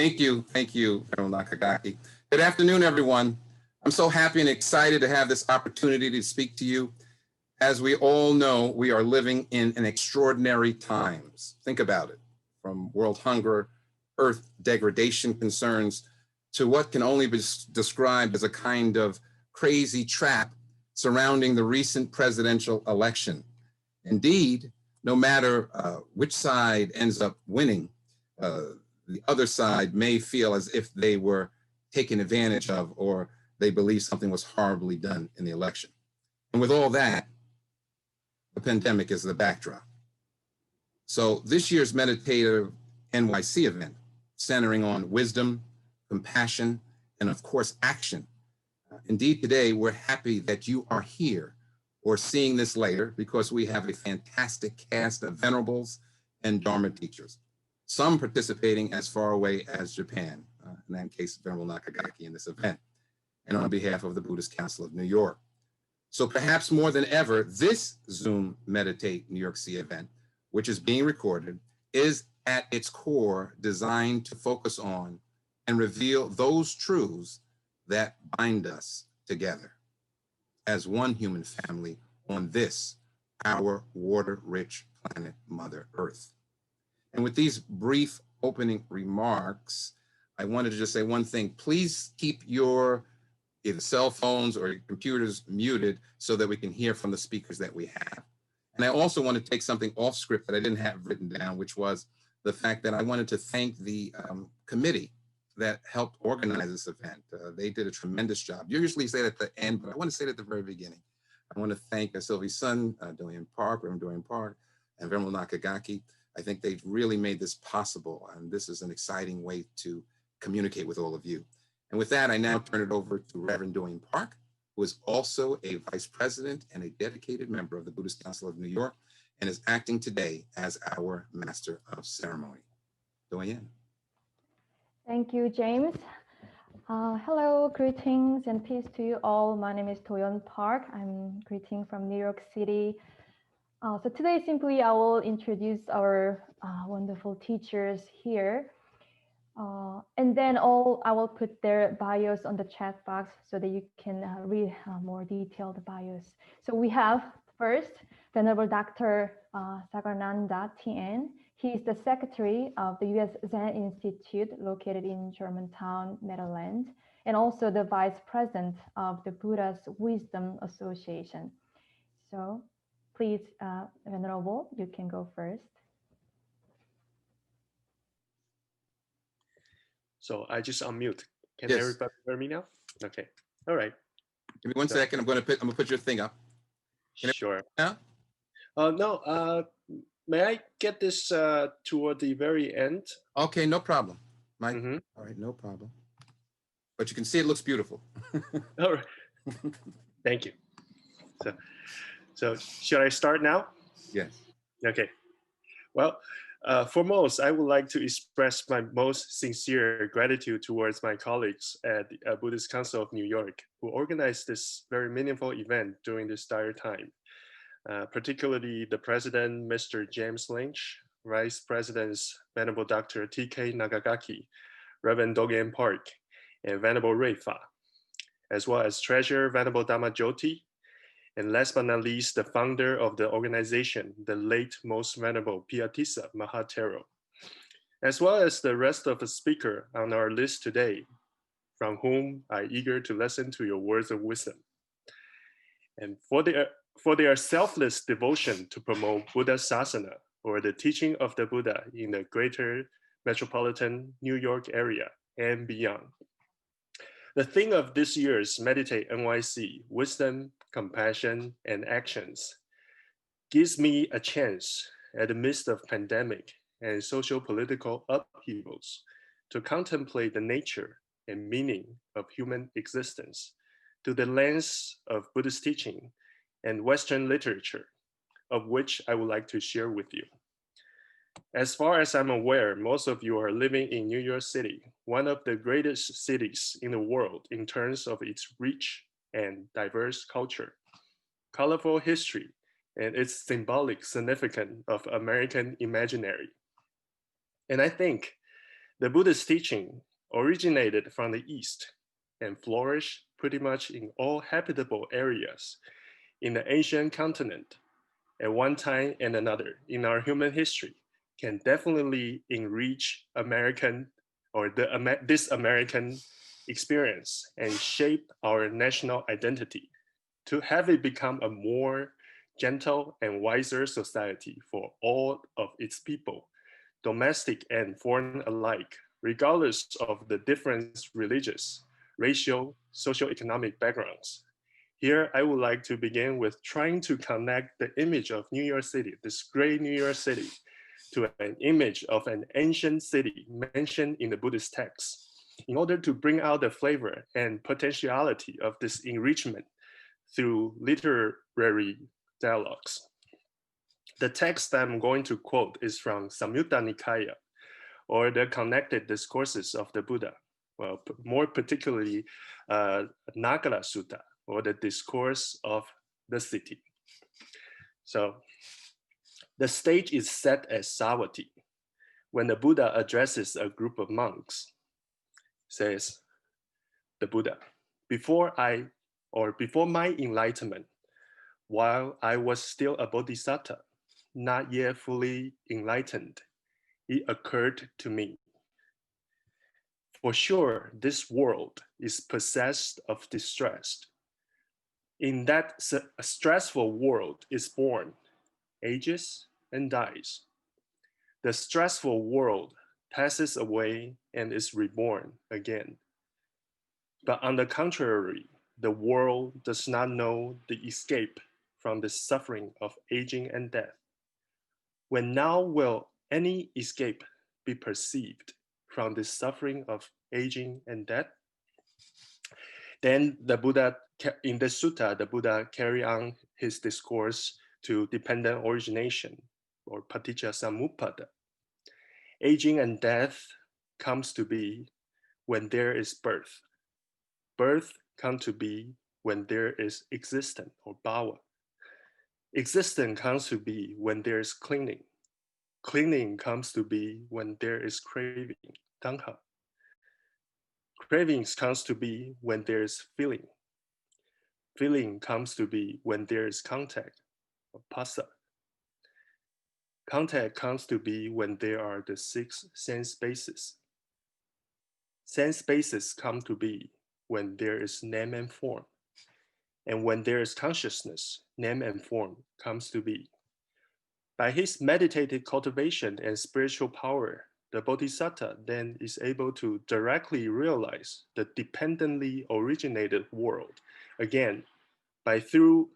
Thank you, General Nakagaki. Good afternoon, everyone. I'm so happy and excited to have this opportunity to speak to you. As we all know, we are living in an extraordinary times. Think about it, from world hunger, earth degradation concerns, to what can only be described as a kind of crazy trap surrounding the recent presidential election. Indeed, no matter which side ends up winning, the other side may feel as if they were taken advantage of, or they believe something was horribly done in the election. And with all that, the pandemic is the backdrop. So this year's Meditate NYC event, centering on wisdom, compassion, and of course, action. Indeed, today, we're happy that you are here or seeing this later, because we have a fantastic cast of venerables and Dharma teachers, some participating as far away as Japan, in that case, Venerable Nakagaki in this event, and on behalf of the Buddhist Council of New York. So perhaps more than ever, this Zoom Meditate New York City event, which is being recorded, is at its core designed to focus on and reveal those truths that bind us together as one human family on this, our water-rich planet, Mother Earth. And with these brief opening remarks, I wanted to just say one thing. Please keep your either cell phones or your computers muted so that we can hear from the speakers that we have. And I also want to take something off script that I didn't have written down, which was the fact that I wanted to thank the committee that helped organize this event. They did a tremendous job. You usually say it at the end, but I want to say it at the very beginning. I want to thank Sylvie's son, Dorian Park, Reverend Dorian Park, and Venerable Nakagaki. I think they've really made this possible, and this is an exciting way to communicate with all of you. And with that, I now turn it over to Reverend Dorian Park, who is also a vice president and a dedicated member of the Buddhist Council of New York, and is acting today as our master of ceremony. Dorian. Thank you, James. Hello, greetings and peace to you all. My name is Doyeon Park. I'm greeting from New York City. So today, simply, I will introduce our wonderful teachers here. And then I will put their bios on the chat box so that you can read more detailed bios. So we have first, Venerable Dr. Sagarnanda TN. He is the secretary of the U.S. Zen Institute located in Germantown, Maryland, and also the vice president of the Buddha's Wisdom Association. So please, Venerable, you can go first. So I just unmute. Can Yes. everybody hear me now? Okay. All right. Give me one second. I'm gonna put your thing up. Sure. Now? No. May I get this toward the very end? Okay, no problem. Mike. Mm-hmm. All right, no problem. But you can see it looks beautiful. All right. Thank you. So should I start now? Yes. Okay. Well, foremost, I would like to express my most sincere gratitude towards my colleagues at the Buddhist Council of New York, who organized this very meaningful event during this dire time. Particularly the President, Mr. James Lynch, Vice Presidents, Venerable Dr. T.K. Nakagaki, Reverend Dorian Park, and Venerable Rui Fa, as well as Treasurer Venerable Dhamma Jyoti, and last but not least, the founder of the organization, the late Most Venerable Piatissa Mahatero, as well as the rest of the speakers on our list today, from whom I eager to listen to your words of wisdom. And for their selfless devotion to promote Buddha Sasana, or the teaching of the Buddha in the greater metropolitan New York area and beyond. The theme of this year's Meditate NYC, Wisdom, Compassion, and Actions, gives me a chance at the midst of pandemic and socio-political upheavals to contemplate the nature and meaning of human existence through the lens of Buddhist teaching and Western literature, of which I would like to share with you. As far as I'm aware, most of you are living in New York City, one of the greatest cities in the world in terms of its rich and diverse culture, colorful history, and its symbolic significance of American imaginary. And I think The Buddhist teaching originated from the East and flourished pretty much in all habitable areas in the ancient continent at one time and another in our human history can definitely enrich American or this American experience and shape our national identity to have it become a more gentle and wiser society for all of its people, domestic and foreign alike, regardless of the different religious, racial, socioeconomic backgrounds. Here, I would like to begin with trying to connect the image of New York City, this great New York City, to an image of an ancient city mentioned in the Buddhist text, in order to bring out the flavor and potentiality of this enrichment through literary dialogues. The text that I'm going to quote is from Samyutta Nikaya, or the connected discourses of the Buddha, well, more particularly Nagara Sutta, or the discourse of the city. So the stage is set as Savatthi, when the Buddha addresses a group of monks. Says the Buddha, before my enlightenment, while I was still a bodhisattva, not yet fully enlightened, it occurred to me. For sure, this world is possessed of distress. In that stressful world is born, ages, and dies. The stressful world passes away and is reborn again. But on the contrary, the world does not know the escape from the suffering of aging and death. When now will any escape be perceived from the suffering of aging and death? Then the Buddha, in the sutta, the Buddha carry on his discourse to dependent origination, or paticca samuppada. Aging and death comes to be when there is birth. Birth comes to be when there is existence, or bhava. Existence comes to be when there is clinging. Clinging comes to be when there is craving, tanha. Cravings comes to be when there is feeling. Feeling comes to be when there is contact, or phassa. Contact comes to be when there are the 6 sense bases. Sense bases come to be when there is name and form. And when there is consciousness, name and form comes to be. By his meditative cultivation and spiritual power, the Bodhisattva then is able to directly realize the dependently originated world, again, but through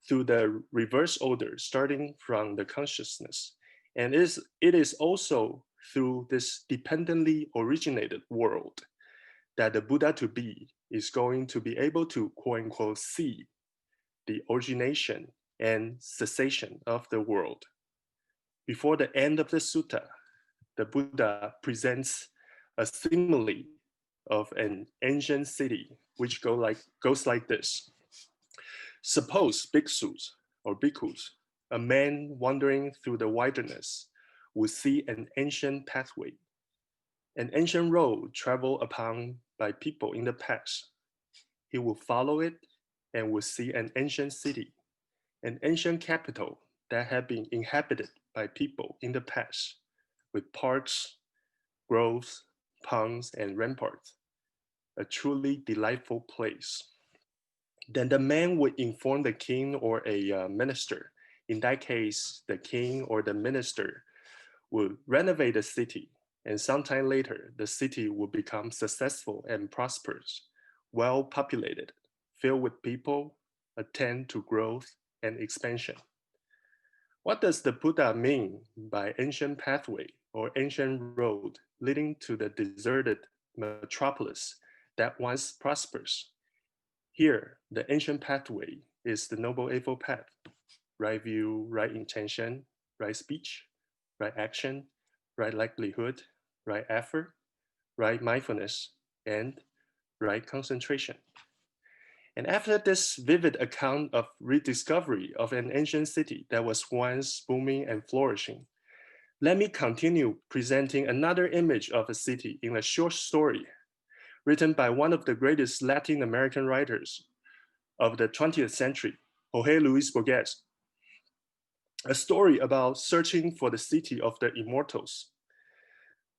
the reverse order, starting from the consciousness. And it is also through this dependently originated world that the Buddha to be is going to be able to, quote unquote, see the origination and cessation of the world. Before the end of the sutta, the Buddha presents a simile of an ancient city, which goes like this. Suppose bhikshus or bhikkhus, a man wandering through the wilderness, would see an ancient pathway, an ancient road traveled upon by people in the past. He will follow it and will see an ancient city, an ancient capital that had been inhabited by people in the past, with parks, groves, ponds, and ramparts, a truly delightful place. Then the man would inform the king or a minister. In that case, the king or the minister would renovate the city, and sometime later, the city would become successful and prosperous, well populated, filled with people, attend to growth and expansion. What does the Buddha mean by ancient pathway or ancient road leading to the deserted metropolis that once prospers? Here, the ancient pathway is the Noble Eightfold Path: right view, right intention, right speech, right action, right livelihood, right effort, right mindfulness, and right concentration. And after this vivid account of rediscovery of an ancient city that was once booming and flourishing, Let me continue presenting another image of a city in a short story written by one of the greatest Latin American writers of the 20th century, Jorge Luis Borges. A story about searching for the city of the immortals,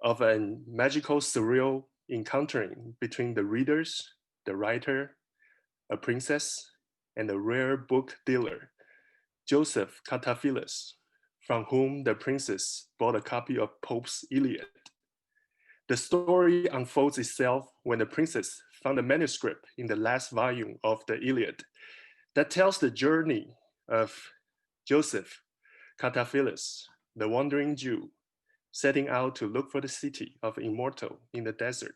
of a magical, surreal encountering between the readers, the writer, a princess, and a rare book dealer, Joseph Cataphiles, from whom the princess bought a copy of Pope's Iliad. The story unfolds itself when the princess found a manuscript in the last volume of the Iliad that tells the journey of Joseph Cataphiles, the wandering Jew, setting out to look for the city of immortal in the desert.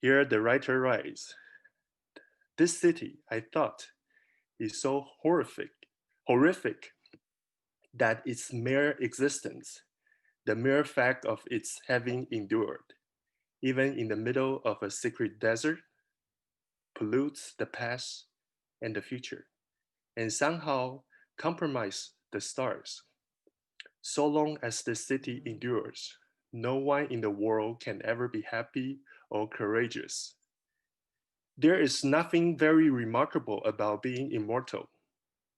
Here the writer writes, "This city, I thought, is so horrific that its mere existence, the mere fact of its having endured, even in the middle of a secret desert, pollutes the past and the future, and somehow compromise the stars. So long as the city endures, no one in the world can ever be happy or courageous. There is nothing very remarkable about being immortal,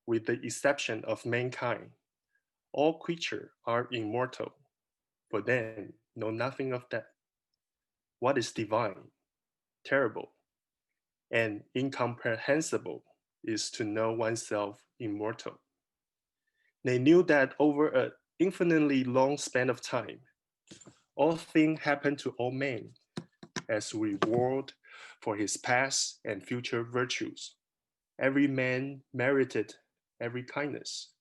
with the exception of mankind. All creatures are immortal, but then know nothing of that. What is divine, terrible, and incomprehensible is to know oneself immortal." They knew that over an infinitely long span of time, all things happen to all men as reward for his past and future virtues. Every man merited every kindness,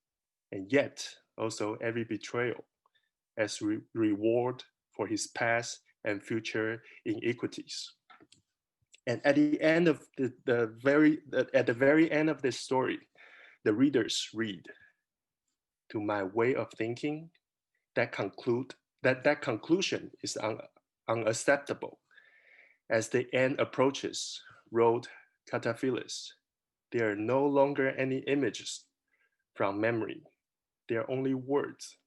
and yet also every betrayal as reward for his past and future iniquities. And at the end of at the very end of this story, the readers read, "To my way of thinking, that conclusion is unacceptable. As the end approaches," wrote Cataphiles, "there are no longer any images from memory. There are only words,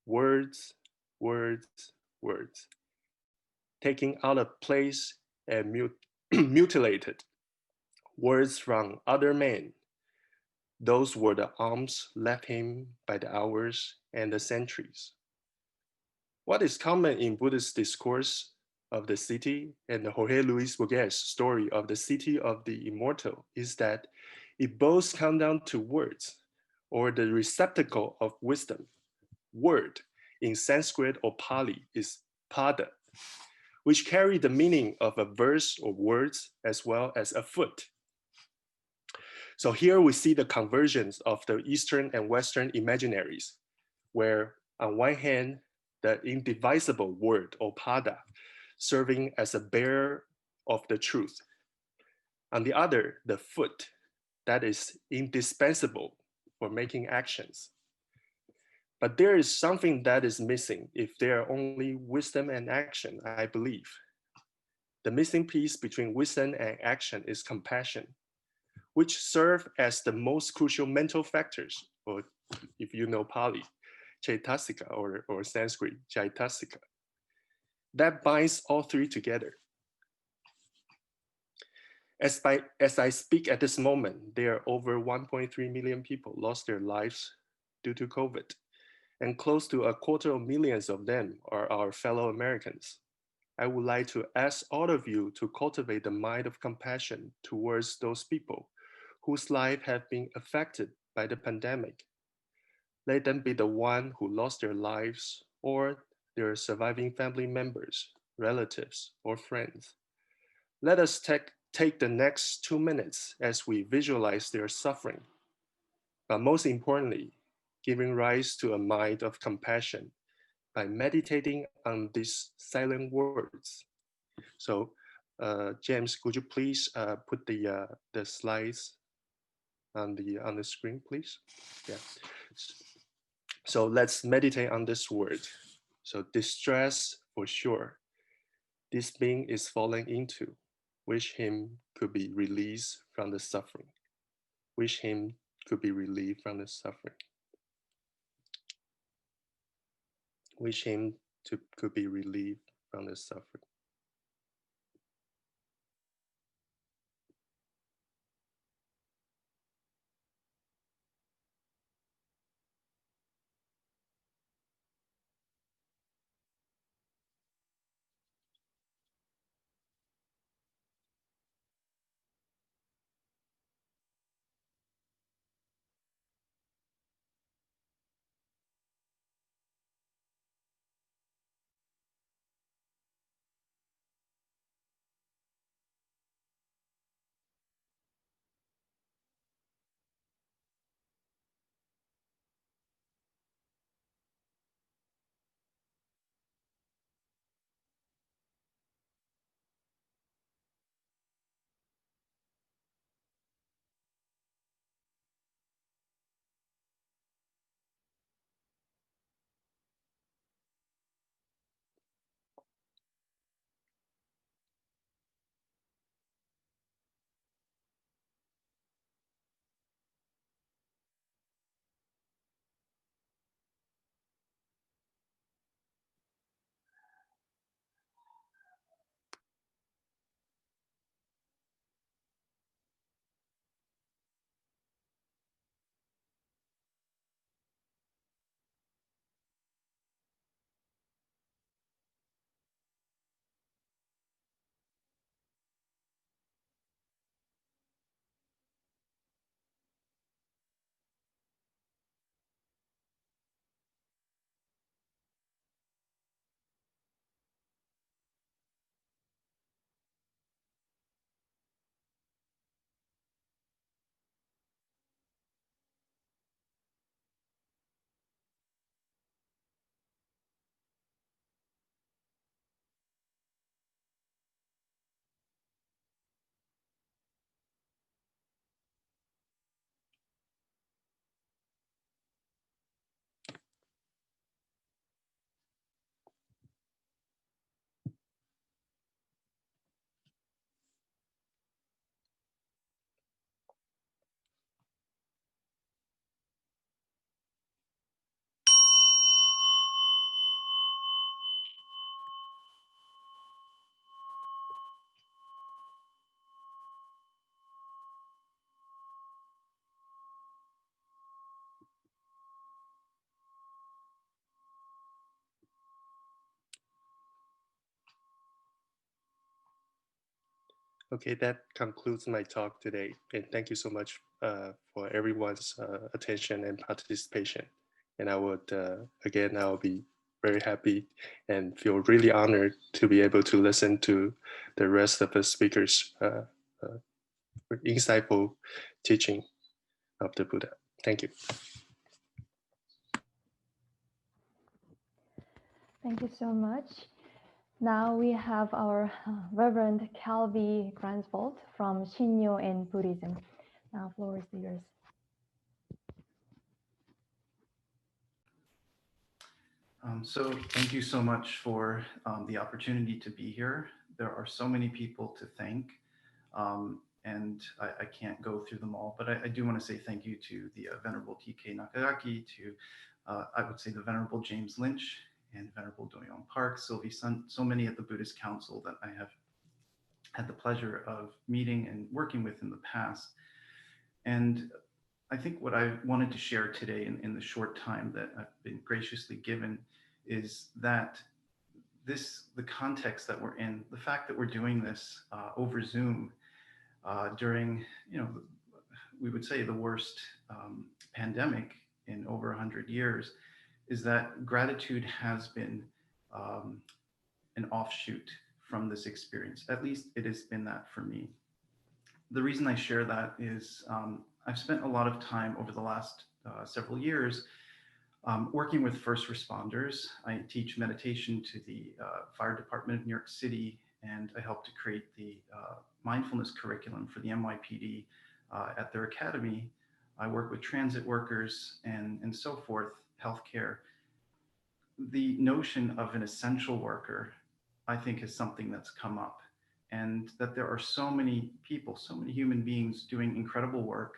words, words, words, taken out of place and mutilated. Words from other men. Those were the alms left him by the hours and the centuries." What is common in Buddhist discourse of the city and the Jorge Luis Borges story of the city of the immortal is that it both comes down to words, or the receptacle of wisdom. Word in Sanskrit or Pali is pada, which carry the meaning of a verse or words as well as a foot. So here we see the conversions of the Eastern and Western imaginaries, where on one hand, the indivisible word or pada, serving as a bearer of the truth. On the other, the foot, that is indispensable for making actions. But there is something that is missing if there are only wisdom and action, I believe. The missing piece between wisdom and action is compassion, which serve as the most crucial mental factors, or if you know Pali, Chaitasika, or Sanskrit, Chaitasika, that binds all three together. As I speak at this moment, there are over 1.3 million people lost their lives due to COVID, and close to 250,000 of them are our fellow Americans. I would like to ask all of you to cultivate the mind of compassion towards those people whose lives have been affected by the pandemic. Let them be the one who lost their lives or their surviving family members, relatives, or friends. Let us take the next 2 minutes as we visualize their suffering, but most importantly, giving rise to a mind of compassion by meditating on these silent words. So, James, could you please put the slides on the screen, please? Yeah. So let's meditate on this word. So distress for sure. This being is falling into. Wish him could be released from the suffering. Wish him could be relieved from the suffering. wish him could be relieved from the suffering. Okay, that concludes my talk today. And thank you so much for everyone's attention and participation. And I would, again, I'll be very happy and feel really honored to be able to listen to the rest of the speakers' insightful teaching of the Buddha. Thank you. Thank you so much. Now we have our Reverend Calvi Gransvold from Shinyo and Buddhism. Now, floor is yours. So thank you so much for the opportunity to be here. There are so many people to thank, and I can't go through them all, but I do want to say thank you to the Venerable T.K. Nakagaki, to I would say the Venerable James Lynch, and Venerable Do-Young Park, Sylvie Sun, so many at the Buddhist Council that I have had the pleasure of meeting and working with in the past. And I think what I wanted to share today in the short time that I've been graciously given is that the context that we're in, the fact that we're doing this over Zoom during, we would say the worst pandemic in over 100 years, is that gratitude has been an offshoot from this experience. At least it has been that for me. The reason I share that is I've spent a lot of time over the last several years working with first responders. I teach meditation to the fire department of New York City, and I help to create the mindfulness curriculum for the NYPD at their academy. I work with transit workers and so forth, healthcare. The notion of an essential worker, I think, is something that's come up, and that there are so many people, so many human beings doing incredible work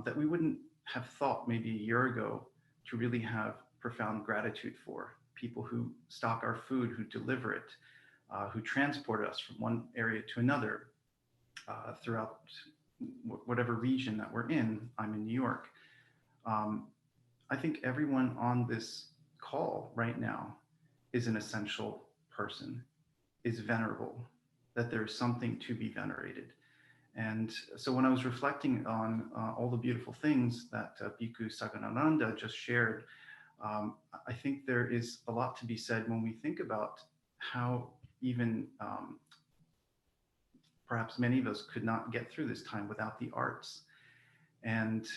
that we wouldn't have thought maybe a year ago to really have profound gratitude for. people who stock our food, who deliver it, who transport us from one area to another throughout whatever region that we're in. I'm in New York. I think everyone on this call right now is an essential person, is venerable, that there's something to be venerated. And so when I was reflecting on all the beautiful things that Bhikkhu Saganananda just shared, I think there is a lot to be said when we think about how even perhaps many of us could not get through this time without the arts. And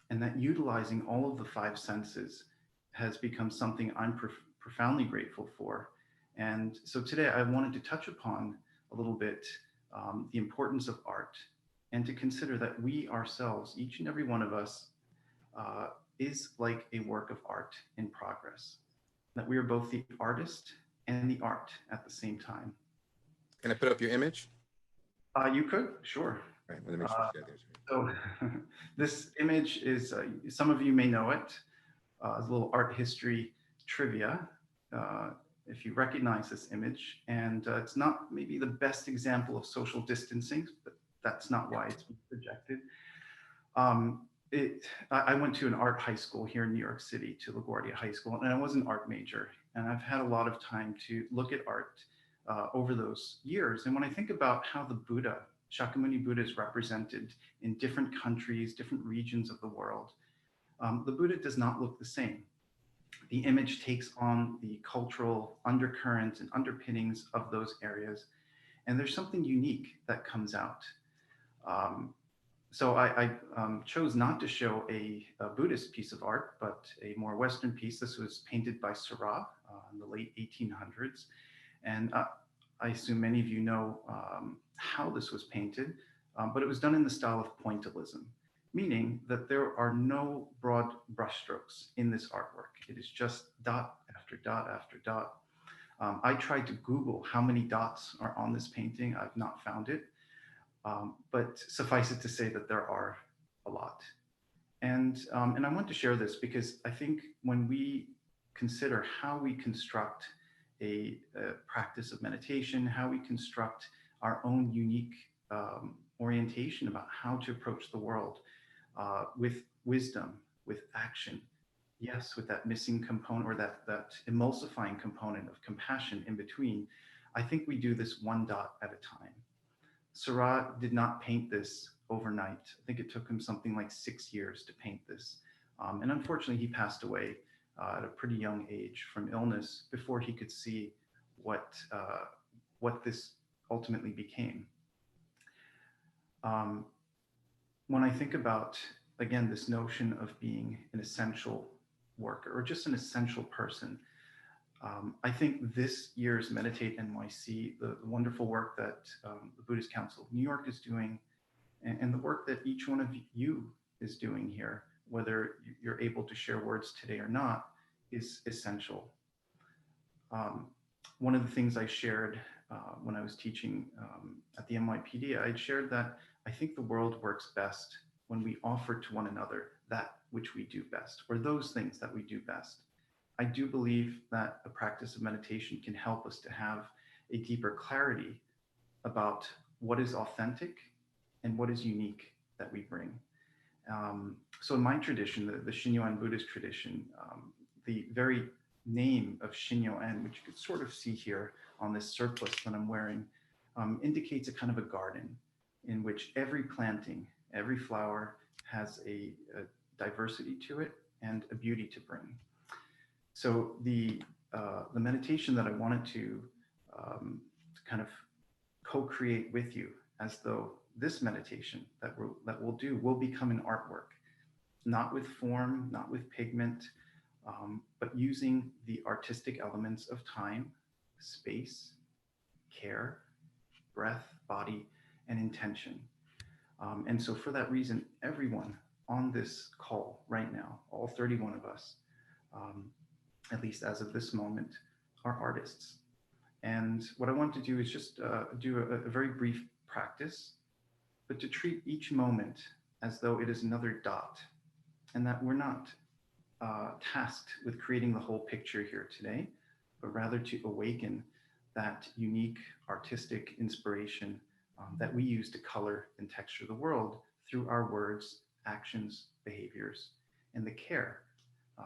that utilizing all of the five senses has become something I'm profoundly grateful for. And so today I wanted to touch upon a little bit the importance of art, and to consider that we ourselves, each and every one of us, is like a work of art in progress, that we are both the artist and the art at the same time. Can I put up your image? You could, sure. All right, let me make sure you got this. So this image is, some of you may know it, a little art history trivia, if you recognize this image. And it's not maybe the best example of social distancing, but that's not why it's been projected. I went to an art high school here in New York City, to LaGuardia High School, and I was an art major. And I've had a lot of time to look at art over those years. And when I think about how the Buddha, Shakyamuni Buddha, is represented in different countries, different regions of the world, the Buddha does not look the same. The image takes on the cultural undercurrents and underpinnings of those areas, and there's something unique that comes out. So I chose not to show a Buddhist piece of art, but a more Western piece. This was painted by Seurat in the late 1800s. And I assume many of you know how this was painted, but it was done in the style of pointillism, meaning that there are no broad brushstrokes in this artwork. It is just dot after dot after dot. I tried to Google how many dots are on this painting. I've not found it, but suffice it to say that there are a lot. And I want to share this because I think when we consider how we construct a practice of meditation, how we construct our own unique orientation about how to approach the world with wisdom, with action, yes, with that missing component, or that emulsifying component of compassion in between, I think we do this one dot at a time. Seurat did not paint this overnight. I think it took him something like 6 years to paint this. And unfortunately, he passed away at a pretty young age from illness before he could see what this ultimately became. When I think about, again, this notion of being an essential worker or just an essential person, I think this year's Meditate NYC, the wonderful work that the Buddhist Council of New York is doing, and the work that each one of you is doing here, whether you're able to share words today or not, is essential. One of the things I shared when I was teaching at the NYPD, I shared that I think the world works best when we offer to one another that which we do best, or those things that we do best. I do believe that a practice of meditation can help us to have a deeper clarity about what is authentic and what is unique that we bring. So in my tradition, the Shinyo-en Buddhist tradition, the very name of Shinyo-en, which you could sort of see here on this surplice that I'm wearing, indicates a kind of a garden in which every planting, every flower has a diversity to it and a beauty to bring. So the meditation that I wanted to kind of co-create with you, as though this meditation that we'll do will become an artwork, not with form, not with pigment, but using the artistic elements of time, space, care, breath, body, and intention. And so for that reason, everyone on this call right now, all 31 of us, at least as of this moment, are artists. And what I want to do is just do a very brief practice, but to treat each moment as though it is another dot, and that we're not tasked with creating the whole picture here today, but rather to awaken that unique artistic inspiration that we use to color and texture the world through our words, actions, behaviors, and the care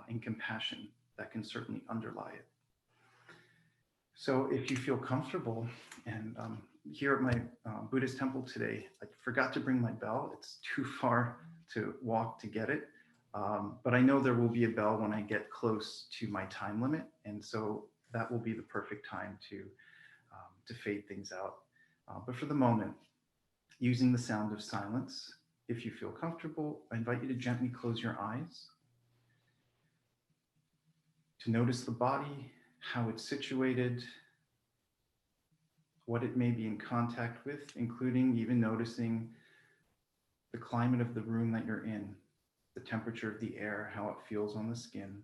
and compassion that can certainly underlie it. So if you feel comfortable, and here at my Buddhist temple today, I forgot to bring my bell. It's too far to walk to get it. But I know there will be a bell when I get close to my time limit. And so that will be the perfect time to fade things out. But for the moment, using the sound of silence, if you feel comfortable, I invite you to gently close your eyes, to notice the body, how it's situated, what it may be in contact with, including even noticing the climate of the room that you're in, the temperature of the air, how it feels on the skin.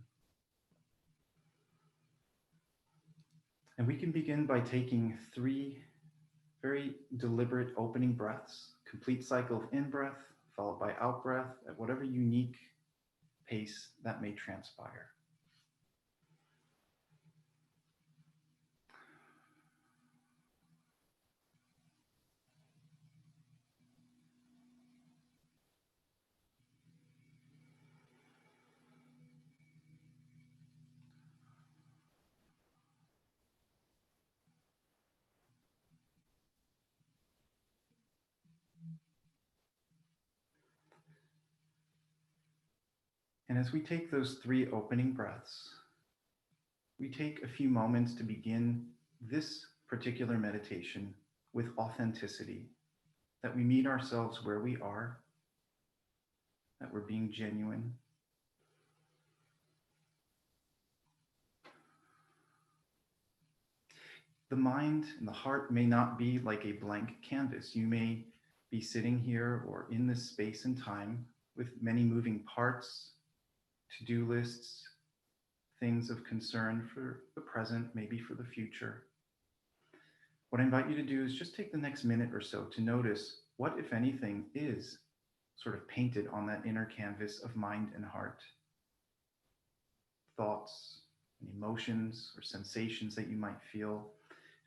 And we can begin by taking 3 very deliberate opening breaths, complete cycle of in-breath, followed by out-breath at whatever unique pace that may transpire. And as we take those 3 opening breaths, we take a few moments to begin this particular meditation with authenticity, that we meet ourselves where we are, that we're being genuine. The mind and the heart may not be like a blank canvas. You may be sitting here or in this space and time with many moving parts, to-do lists, things of concern for the present, maybe for the future. What I invite you to do is just take the next minute or so to notice what, if anything, is sort of painted on that inner canvas of mind and heart. Thoughts and emotions or sensations that you might feel.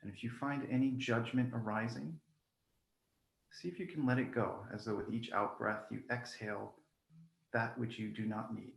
And if you find any judgment arising, see if you can let it go, as though with each out breath you exhale that which you do not need.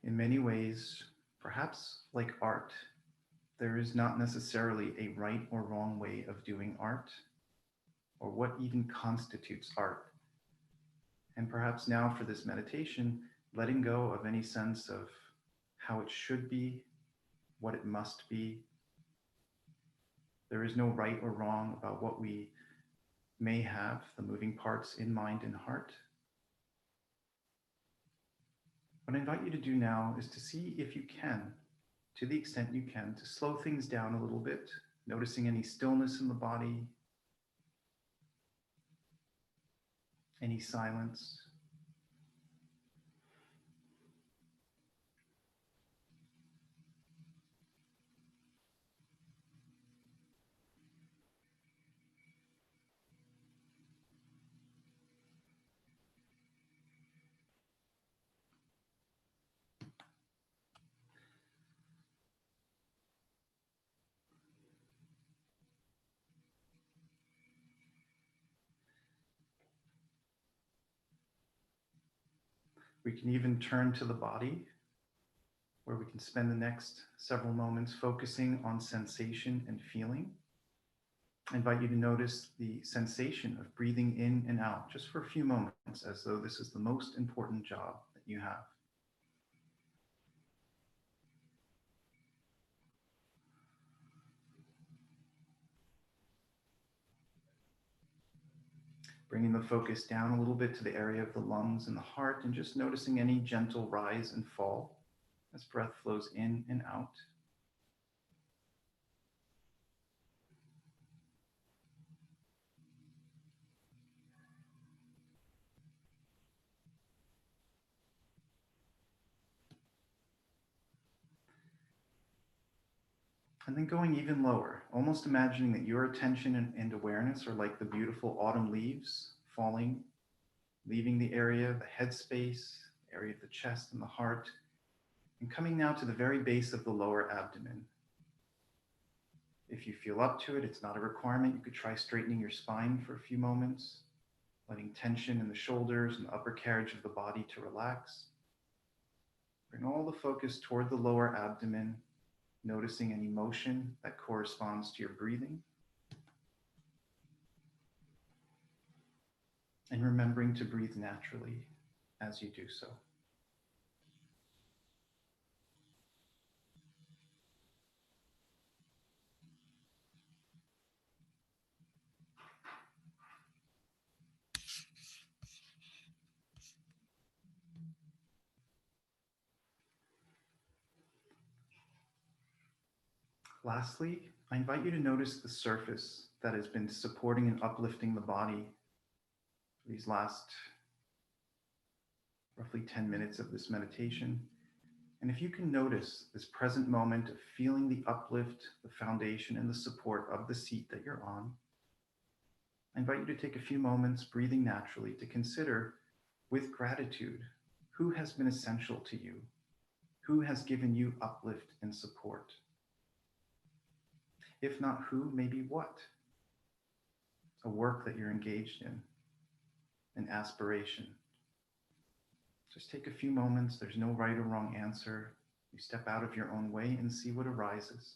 In many ways, perhaps like art, there is not necessarily a right or wrong way of doing art, or what even constitutes art. And perhaps now for this meditation, letting go of any sense of how it should be, what it must be. There is no right or wrong about what we may have, the moving parts in mind and heart. What I invite you to do now is to see if you can, to the extent you can, to slow things down a little bit, noticing any stillness in the body, any silence. We can even turn to the body, where we can spend the next several moments focusing on sensation and feeling. I invite you to notice the sensation of breathing in and out just for a few moments, as though this is the most important job that you have. Bringing the focus down a little bit to the area of the lungs and the heart, and just noticing any gentle rise and fall as breath flows in and out. And then going even lower, almost imagining that your attention and awareness are like the beautiful autumn leaves falling, leaving the area, the headspace, area of the chest and the heart, and coming now to the very base of the lower abdomen. If you feel up to it, it's not a requirement. You could try straightening your spine for a few moments, letting tension in the shoulders and the upper carriage of the body to relax. Bring all the focus toward the lower abdomen, noticing any motion that corresponds to your breathing. And remembering to breathe naturally as you do so. Lastly, I invite you to notice the surface that has been supporting and uplifting the body for these last roughly 10 minutes of this meditation. And if you can notice this present moment of feeling the uplift, the foundation, and the support of the seat that you're on, I invite you to take a few moments, breathing naturally, to consider with gratitude who has been essential to you, who has given you uplift and support. If not who, maybe what? A work that you're engaged in, an aspiration. Just take a few moments. There's no right or wrong answer. You step out of your own way and see what arises.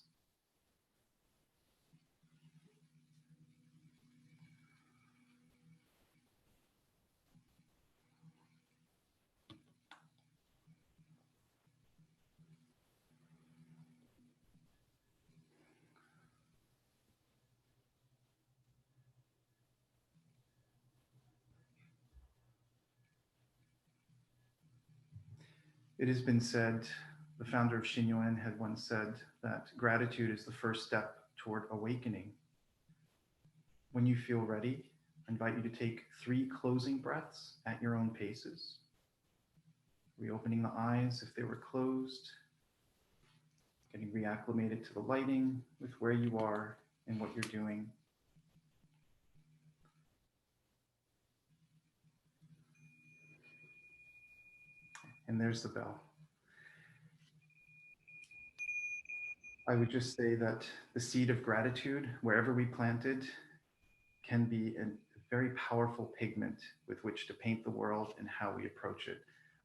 It has been said, the founder of Shinyuan had once said that gratitude is the first step toward awakening. When you feel ready, I invite you to take 3 closing breaths at your own paces. Reopening the eyes if they were closed, getting reacclimated to the lighting with where you are and what you're doing. And there's the bell. I would just say that the seed of gratitude, wherever we plant it, can be a very powerful pigment with which to paint the world and how we approach it.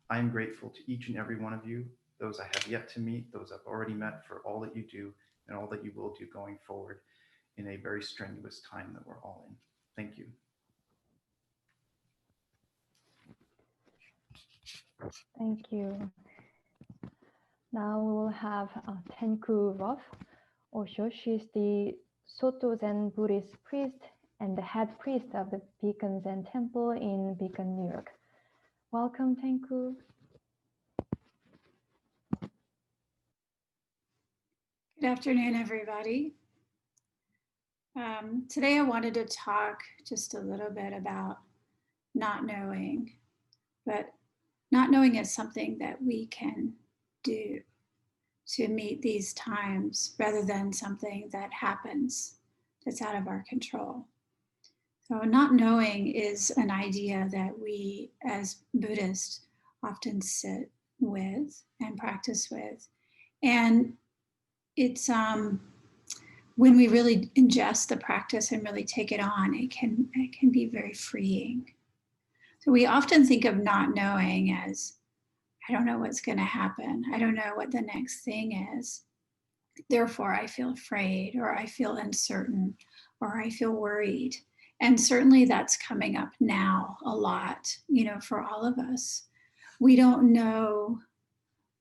I am grateful to each and every one of you, those I have yet to meet, those I've already met, for all that you do and all that you will do going forward in a very strenuous time that we're all in. Thank you. Thank you. Now we will have Tenku Roth Osho. She's the Soto Zen Buddhist priest and the head priest of the Beacon Zen Temple in Beacon, New York. Welcome, Tenku. Good afternoon, everybody. Today I wanted to talk just a little bit about not knowing, but not knowing is something that we can do to meet these times rather than something that happens that's out of our control. So not knowing is an idea that we as Buddhists often sit with and practice with. And it's when we really ingest the practice and really take it on, it can be very freeing. So we often think of not knowing as, I don't know what's going to happen. I don't know what the next thing is. Therefore, I feel afraid, or I feel uncertain, or I feel worried. And certainly that's coming up now a lot, for all of us. We don't know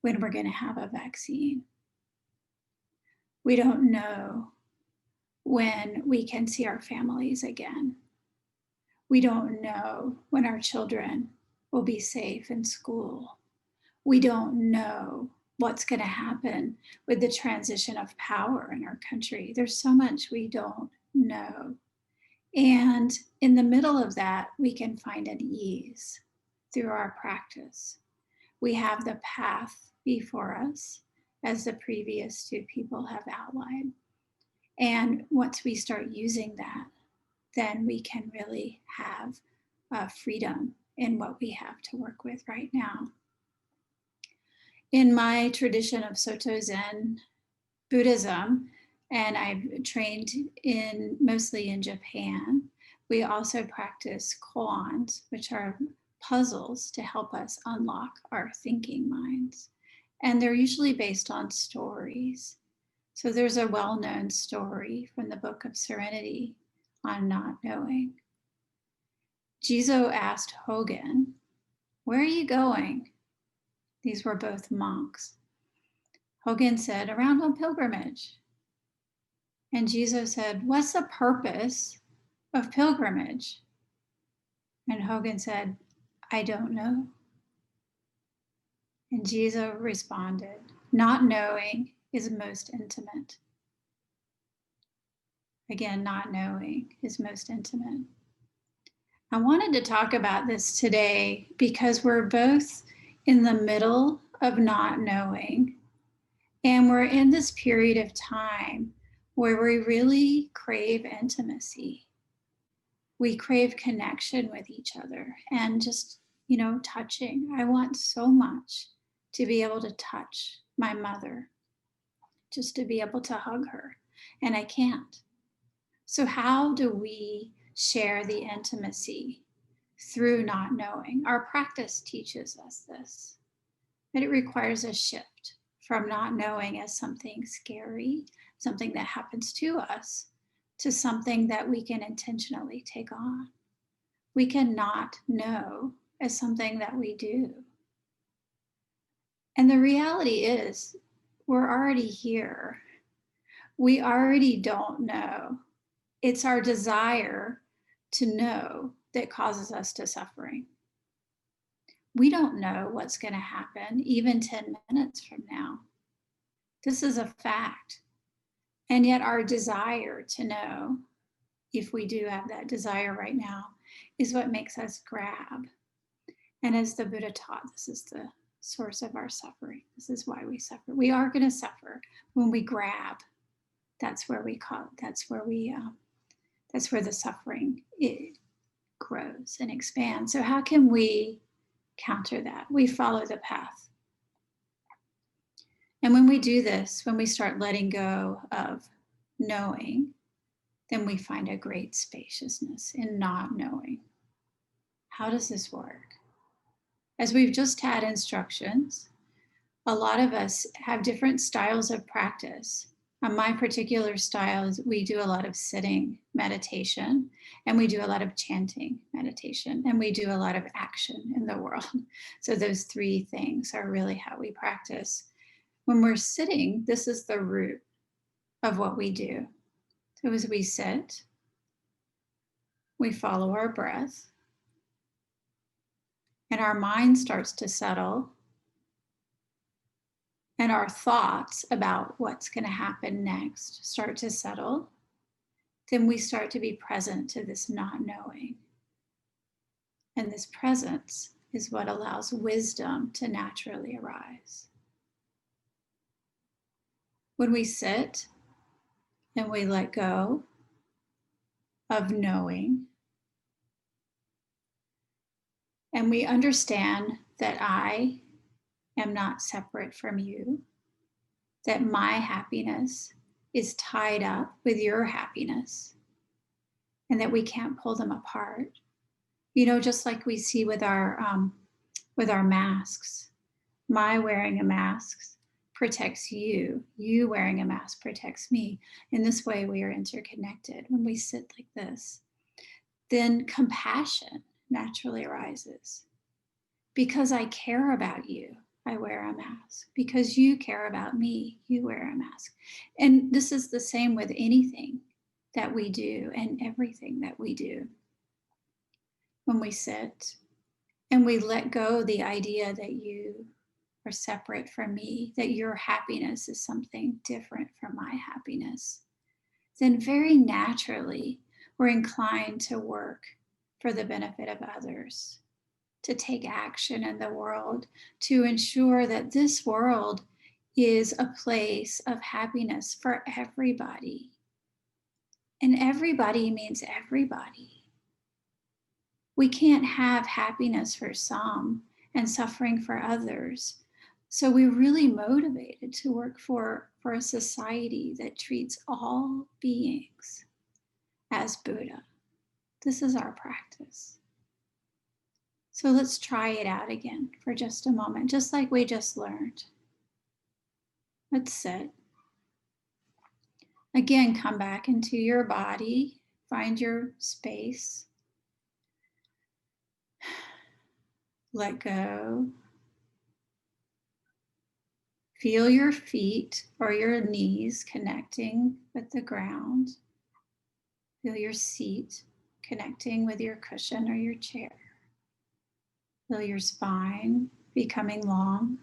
when we're going to have a vaccine. We don't know when we can see our families again. We don't know when our children will be safe in school. We don't know what's going to happen with the transition of power in our country. There's so much we don't know. And in the middle of that, we can find an ease through our practice. We have the path before us, as the previous two people have outlined. And once we start using that, then we can really have freedom in what we have to work with right now. In my tradition of Soto Zen Buddhism, and I've trained mostly in Japan, we also practice koans, which are puzzles to help us unlock our thinking minds. And they're usually based on stories. So there's a well-known story from the Book of Serenity on not knowing. Jizo asked Hogen, "Where are you going?" These were both monks. Hogen said, "Around on pilgrimage." And Jizo said, "What's the purpose of pilgrimage?" And Hogen said, "I don't know." And Jizo responded, "Not knowing is most intimate." Again, not knowing is most intimate. I wanted to talk about this today because we're both in the middle of not knowing, and we're in this period of time where we really crave intimacy. We crave connection with each other and just, touching. I want so much to be able to touch my mother, just to be able to hug her, and I can't. So how do we share the intimacy through not knowing? Our practice teaches us this, but it requires a shift from not knowing as something scary, something that happens to us, to something that we can intentionally take on. We cannot know as something that we do. And the reality is, we're already here. We already don't know. It's our desire to know that causes us to suffering. We don't know what's going to happen even 10 minutes from now. This is a fact. And yet our desire to know, if we do have that desire right now, is what makes us grab. And as the Buddha taught, this is the source of our suffering. This is why we suffer. We are going to suffer when we grab. That's where the suffering grows and expands. So how can we counter that? We follow the path. And when we do this, when we start letting go of knowing, then we find a great spaciousness in not knowing. How does this work? As we've just had instructions, a lot of us have different styles of practice. My particular style is we do a lot of sitting meditation, and we do a lot of chanting meditation, and we do a lot of action in the world. So those three things are really how we practice. When we're sitting, this is the root of what we do. So as we sit, we follow our breath, and our mind starts to settle, and our thoughts about what's going to happen next start to settle. Then we start to be present to this not knowing. And this presence is what allows wisdom to naturally arise. When we sit and we let go of knowing, and we understand that I am not separate from you, that my happiness is tied up with your happiness, and that we can't pull them apart. Just like we see with our masks. My wearing a mask protects you. You wearing a mask protects me. In this way, we are interconnected. When we sit like this, then compassion naturally arises. Because I care about you, I wear a mask. Because you care about me, you wear a mask. And this is the same with anything that we do and everything that we do. When we sit and we let go the idea that you are separate from me, that your happiness is something different from my happiness, then very naturally we're inclined to work for the benefit of others, to take action in the world, to ensure that this world is a place of happiness for everybody. And everybody means everybody. We can't have happiness for some and suffering for others. So we're really motivated to work for a society that treats all beings as Buddha. This is our practice. So let's try it out again for just a moment, just like we just learned. Let's sit. Again, come back into your body, find your space. Let go. Feel your feet or your knees connecting with the ground. Feel your seat connecting with your cushion or your chair. Feel your spine becoming long.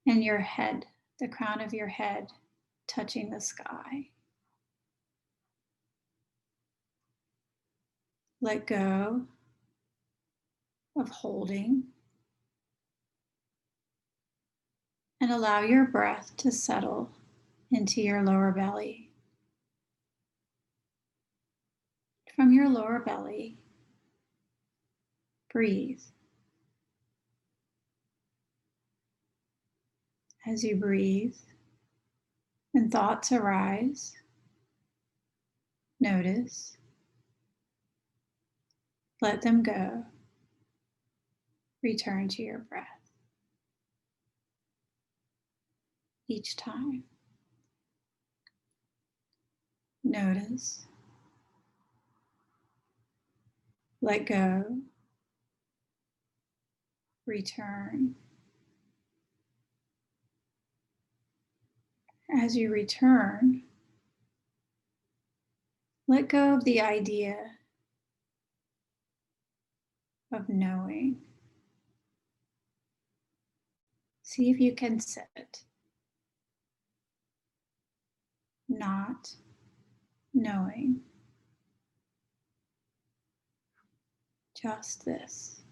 And your head, the crown of your head, touching the sky. Let go of holding. And allow your breath to settle into your lower belly. From your lower belly, breathe. As you breathe and thoughts arise, notice, let them go, return to your breath. Each time, notice, let go, return. As you return, let go of the idea of knowing. See if you can sit, not knowing, just this,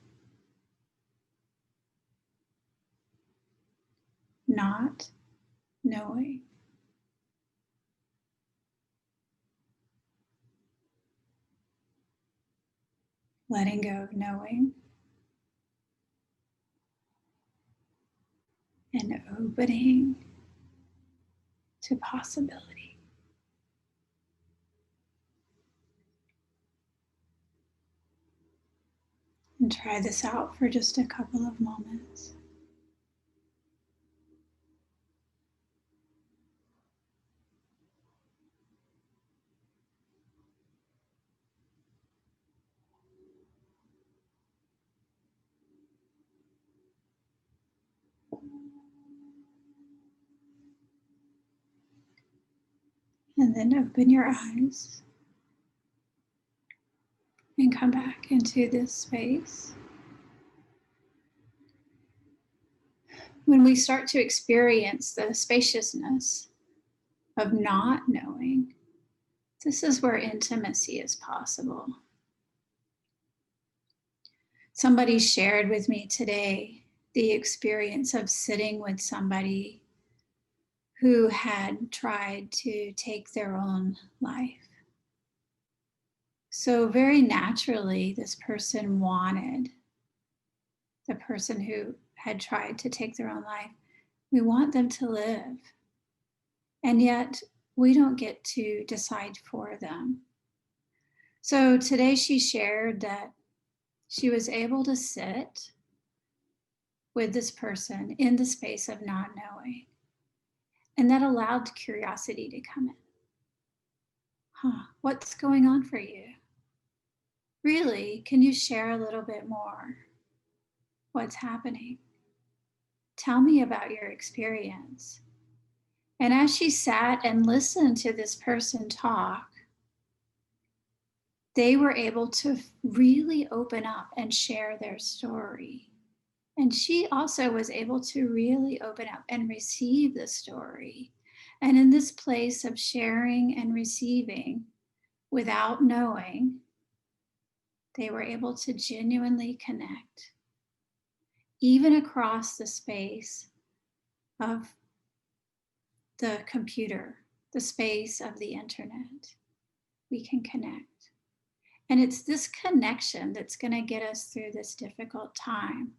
not knowing. Letting go of knowing and opening to possibility. And try this out for just a couple of moments. And then open your eyes and come back into this space. When we start to experience the spaciousness of not knowing, this is where intimacy is possible. Somebody shared with me today the experience of sitting with somebody who had tried to take their own life. So very naturally, this person wanted the person who had tried to take their own life. We want them to live. And yet we don't get to decide for them. So today she shared that she was able to sit with this person in the space of not knowing. And that allowed curiosity to come in. What's going on for you? Really, can you share a little bit more? What's happening? Tell me about your experience. And as she sat and listened to this person talk, they were able to really open up and share their story. And she also was able to really open up and receive the story. And in this place of sharing and receiving without knowing, they were able to genuinely connect, even across the space of the computer, the space of the internet. We can connect. And it's this connection that's going to get us through this difficult time.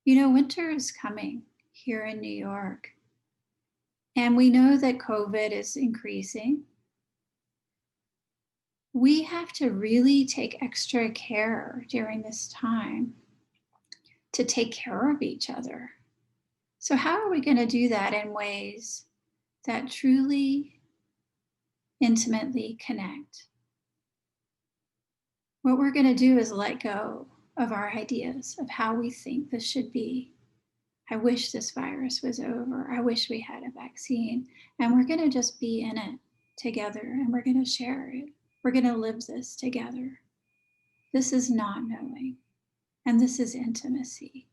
You know, winter is coming here in New York, and we know that COVID is increasing. We have to really take extra care during this time to take care of each other. So how are we going to do that in ways that truly intimately connect? What we're going to do is let go of our ideas of how we think this should be. I wish this virus was over. I wish we had a vaccine. And we're going to just be in it together, and we're going to share it. We're going to live this together. This is not knowing, and this is intimacy.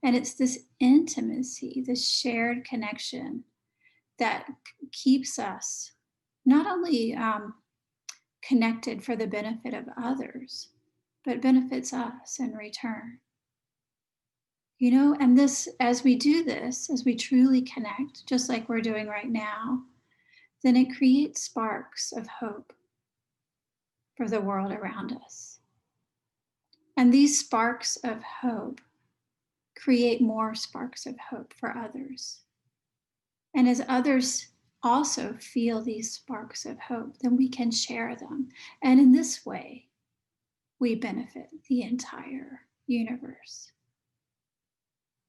And it's this intimacy, this shared connection that keeps us not only connected for the benefit of others, but benefits us in return. You know, and this, as we do this, as we truly connect, just like we're doing right now, then it creates sparks of hope for the world around us. And these sparks of hope create more sparks of hope for others. And as others also feel these sparks of hope, then we can share them. And in this way, we benefit the entire universe.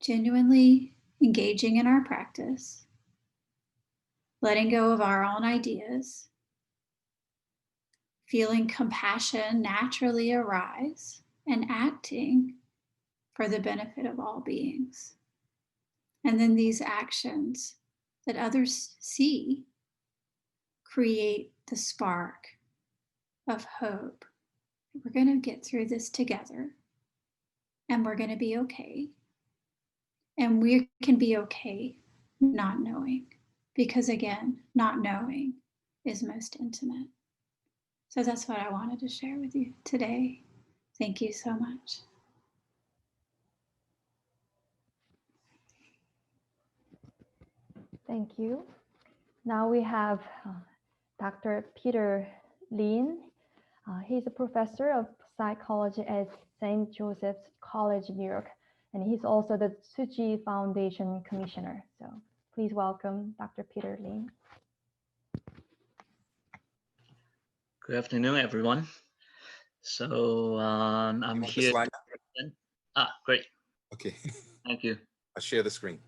Genuinely engaging in our practice, letting go of our own ideas, feeling compassion naturally arise, and acting for the benefit of all beings. And then these actions that others see create the spark of hope. We're going to get through this together, and we're going to be okay. And we can be okay not knowing, because again, not knowing is most intimate. So that's what I wanted to share with you today. Thank you so much. Thank you. Now we have Dr. Peter Lin. He's a professor of psychology at St. Joseph's College, New York, and he's also the Tzu Chi Foundation Commissioner. So please welcome Dr. Peter Lin. Good afternoon, everyone. So I'm here. Great. Okay. Thank you. I'll share the screen.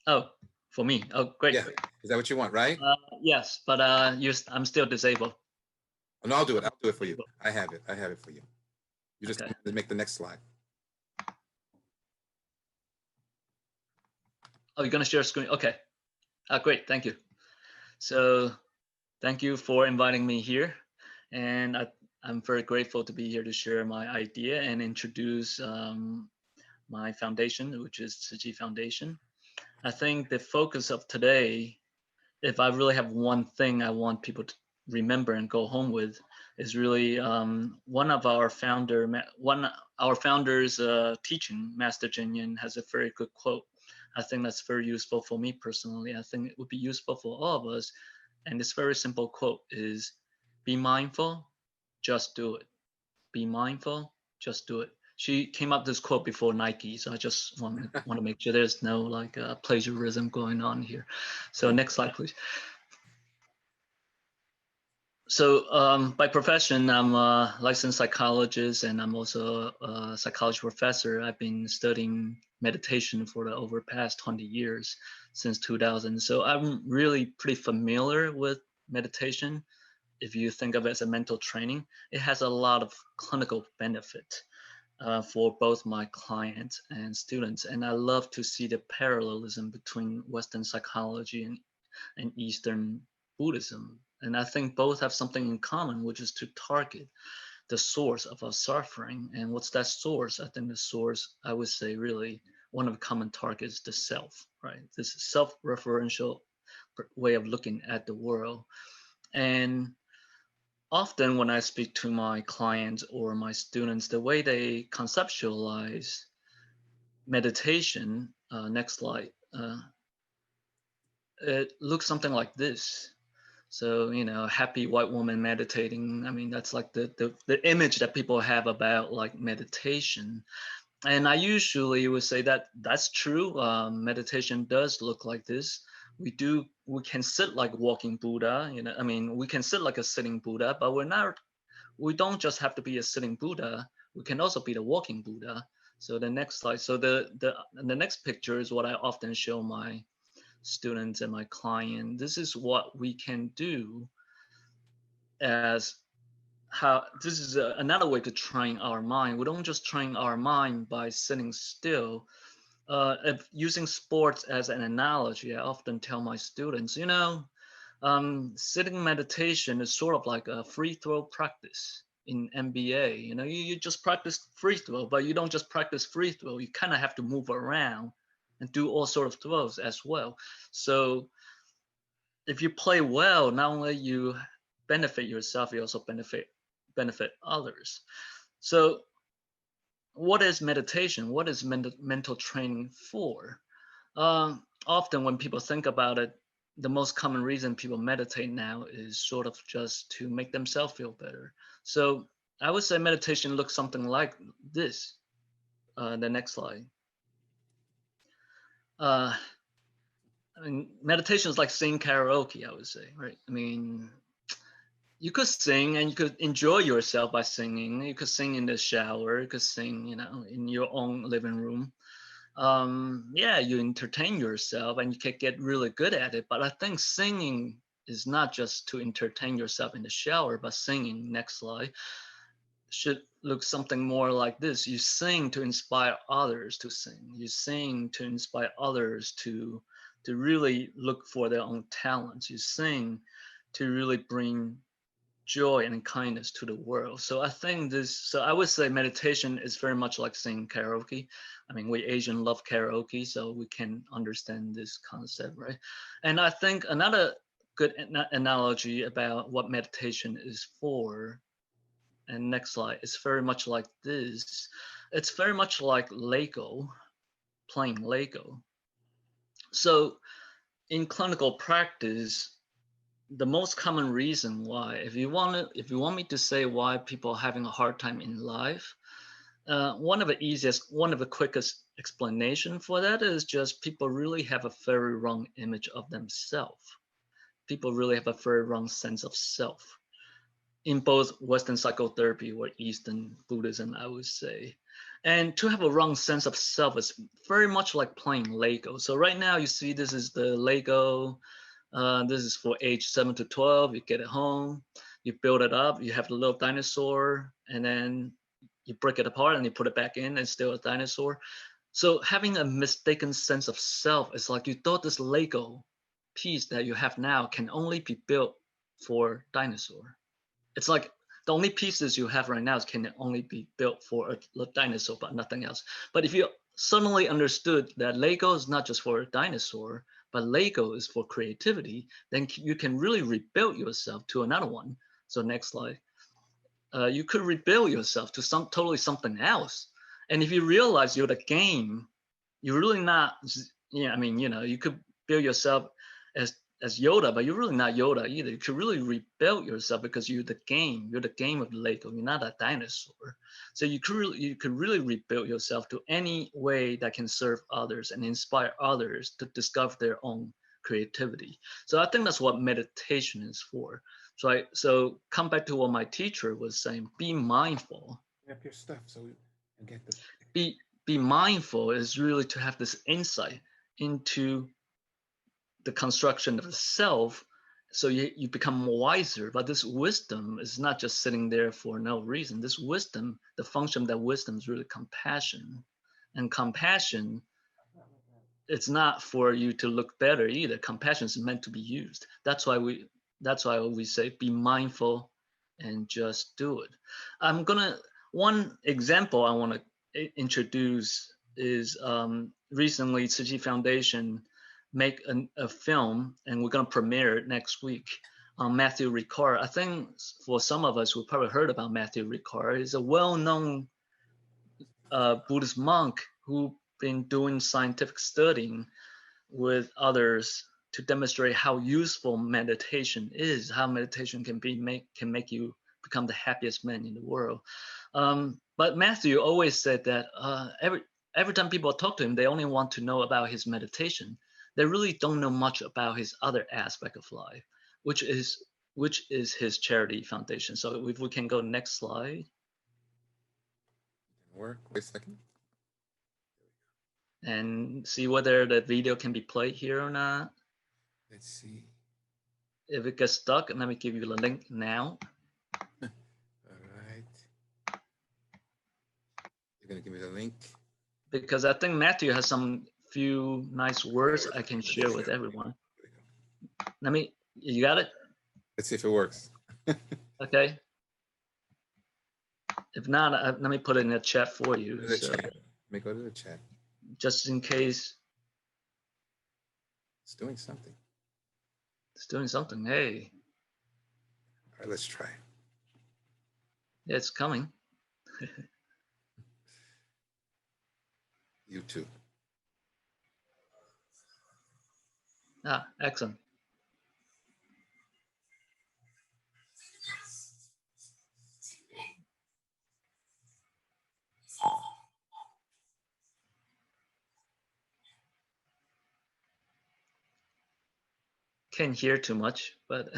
Oh, for me. Oh, great. Yeah. Is that what you want, right? Yes, but I'm still disabled. Oh, no, I'll do it. I'll do it for you. I have it. I have it for you. You just Okay. make the next slide. Oh, you're gonna share a screen? Okay. Great. Thank you. So thank you for inviting me here. And I'm very grateful to be here to share my idea and introduce my foundation, which is Tzu Chi Foundation. I think the focus of today, if I really have one thing I want people to remember and go home with, is really one of our founder's teaching, Master Cheng Yen, has a very good quote. I think that's very useful for me personally. I think it would be useful for all of us. And this very simple quote is, be mindful, just do it. Be mindful, just do it. She came up with this quote before Nike, so I just want to make sure there's no like plagiarism going on here. So next slide, please. By profession, I'm a licensed psychologist, and I'm also a psychology professor. I've been studying meditation for the over past 20 years, since 2000. So I'm really pretty familiar with meditation. If you think of it as a mental training, it has a lot of clinical benefit for both my clients and students. And I love to see the parallelism between Western psychology and Eastern Buddhism. And I think both have something in common, which is to target the source of our suffering. And what's that source? I think the source, I would say, really one of the common targets, the self, right? This self-referential way of looking at the world. And often when I speak to my clients or my students, the way they conceptualize meditation, next slide, it looks something like this. So, happy white woman meditating. I mean, that's like the image that people have about like meditation. And I usually would say that that's true. Meditation does look like this. We can sit like walking Buddha, I mean, we can sit like a sitting Buddha, but we don't just have to be a sitting Buddha. We can also be the walking Buddha. So the next slide. So the next picture is what I often show my students and my client. This is what we can do as this is another way to train our mind. We don't just train our mind by sitting still. If using sports as an analogy, I often tell my students, sitting meditation is sort of like a free throw practice in NBA. You just practice free throw, but you don't just practice free throw. You kind of have to move around and do all sort of throws as well. So if you play well, not only you benefit yourself, you also benefit others. So what is meditation? What is mental training for? Often when people think about it, the most common reason people meditate now is sort of just to make themselves feel better. So I would say meditation looks something like this. The next slide. I mean, meditation is like singing karaoke, I would say, right? I mean, you could sing and you could enjoy yourself by singing. You could sing in the shower, you could sing, in your own living room. You entertain yourself and you can get really good at it. But I think singing is not just to entertain yourself in the shower, but singing, next slide, should look something more like this. You sing to inspire others to sing. You sing to inspire others to really look for their own talents. You sing to really bring joy and kindness to the world. So I would say meditation is very much like singing karaoke. I mean, we Asian love karaoke, so we can understand this concept, right? And I think another good analogy about what meditation is for, and next slide, it's very much like this. It's very much like Lego, playing Lego. So in clinical practice, the most common reason why, if you want me to say why people are having a hard time in life, one of the quickest explanation for that is just people really have a very wrong image of themselves. People really have a very wrong sense of self in both Western psychotherapy or Eastern Buddhism, I would say. And to have a wrong sense of self is very much like playing Lego. So right now you see this is the Lego. This is for age 7 to 12. You get it home, you build it up, you have the little dinosaur, and then you break it apart and you put it back in and still a dinosaur. So having a mistaken sense of self is like you thought this Lego piece that you have now can only be built for dinosaur. It's like the only pieces you have right now can only be built for a dinosaur, but nothing else. But if you suddenly understood that Lego is not just for a dinosaur, but Lego is for creativity, then you can really rebuild yourself to another one. So next slide. You could rebuild yourself to totally something else. And if you realize you're the game, you're really not, you could build yourself as Yoda, but you're really not Yoda either. You could really rebuild yourself because you're the game of Lego. You're not a dinosaur. So you could really rebuild yourself to any way that can serve others and inspire others to discover their own creativity. So I think that's what meditation is for. So come back to what my teacher was saying, be mindful. Up your stuff so we can get the. Be mindful is really to have this insight into the construction of the self, so you become wiser. But this wisdom is not just sitting there for no reason. This wisdom, the function of that wisdom is really compassion. And compassion, it's not for you to look better either. Compassion is meant to be used. That's why I always say be mindful and just do it. One example I want to introduce is recently Tzu Chi Foundation make a film, and we're going to premiere it next week on Matthew Ricard. I think for some of us who probably heard about Matthew Ricard, he's a well-known Buddhist monk who been doing scientific studying with others to demonstrate how useful meditation is, how meditation can make you become the happiest man in the world. But Matthew always said that every time people talk to him, they only want to know about his meditation. They really don't know much about his other aspect of life, which is his charity foundation. So if we can go next slide. Work. Wait a second. And see whether the video can be played here or not. Let's see. If it gets stuck, let me give you the link now. All right. You're gonna give me the link. Because I think Matthew has some few nice words I can share with everyone. You got it? Let's see if it works. Okay. If not, let me put it in the chat for you. Let me go to the chat. Just in case. It's doing something. It's doing something. Hey. All right, let's try. Yeah, it's coming. YouTube. Ah, excellent. Can't hear too much, but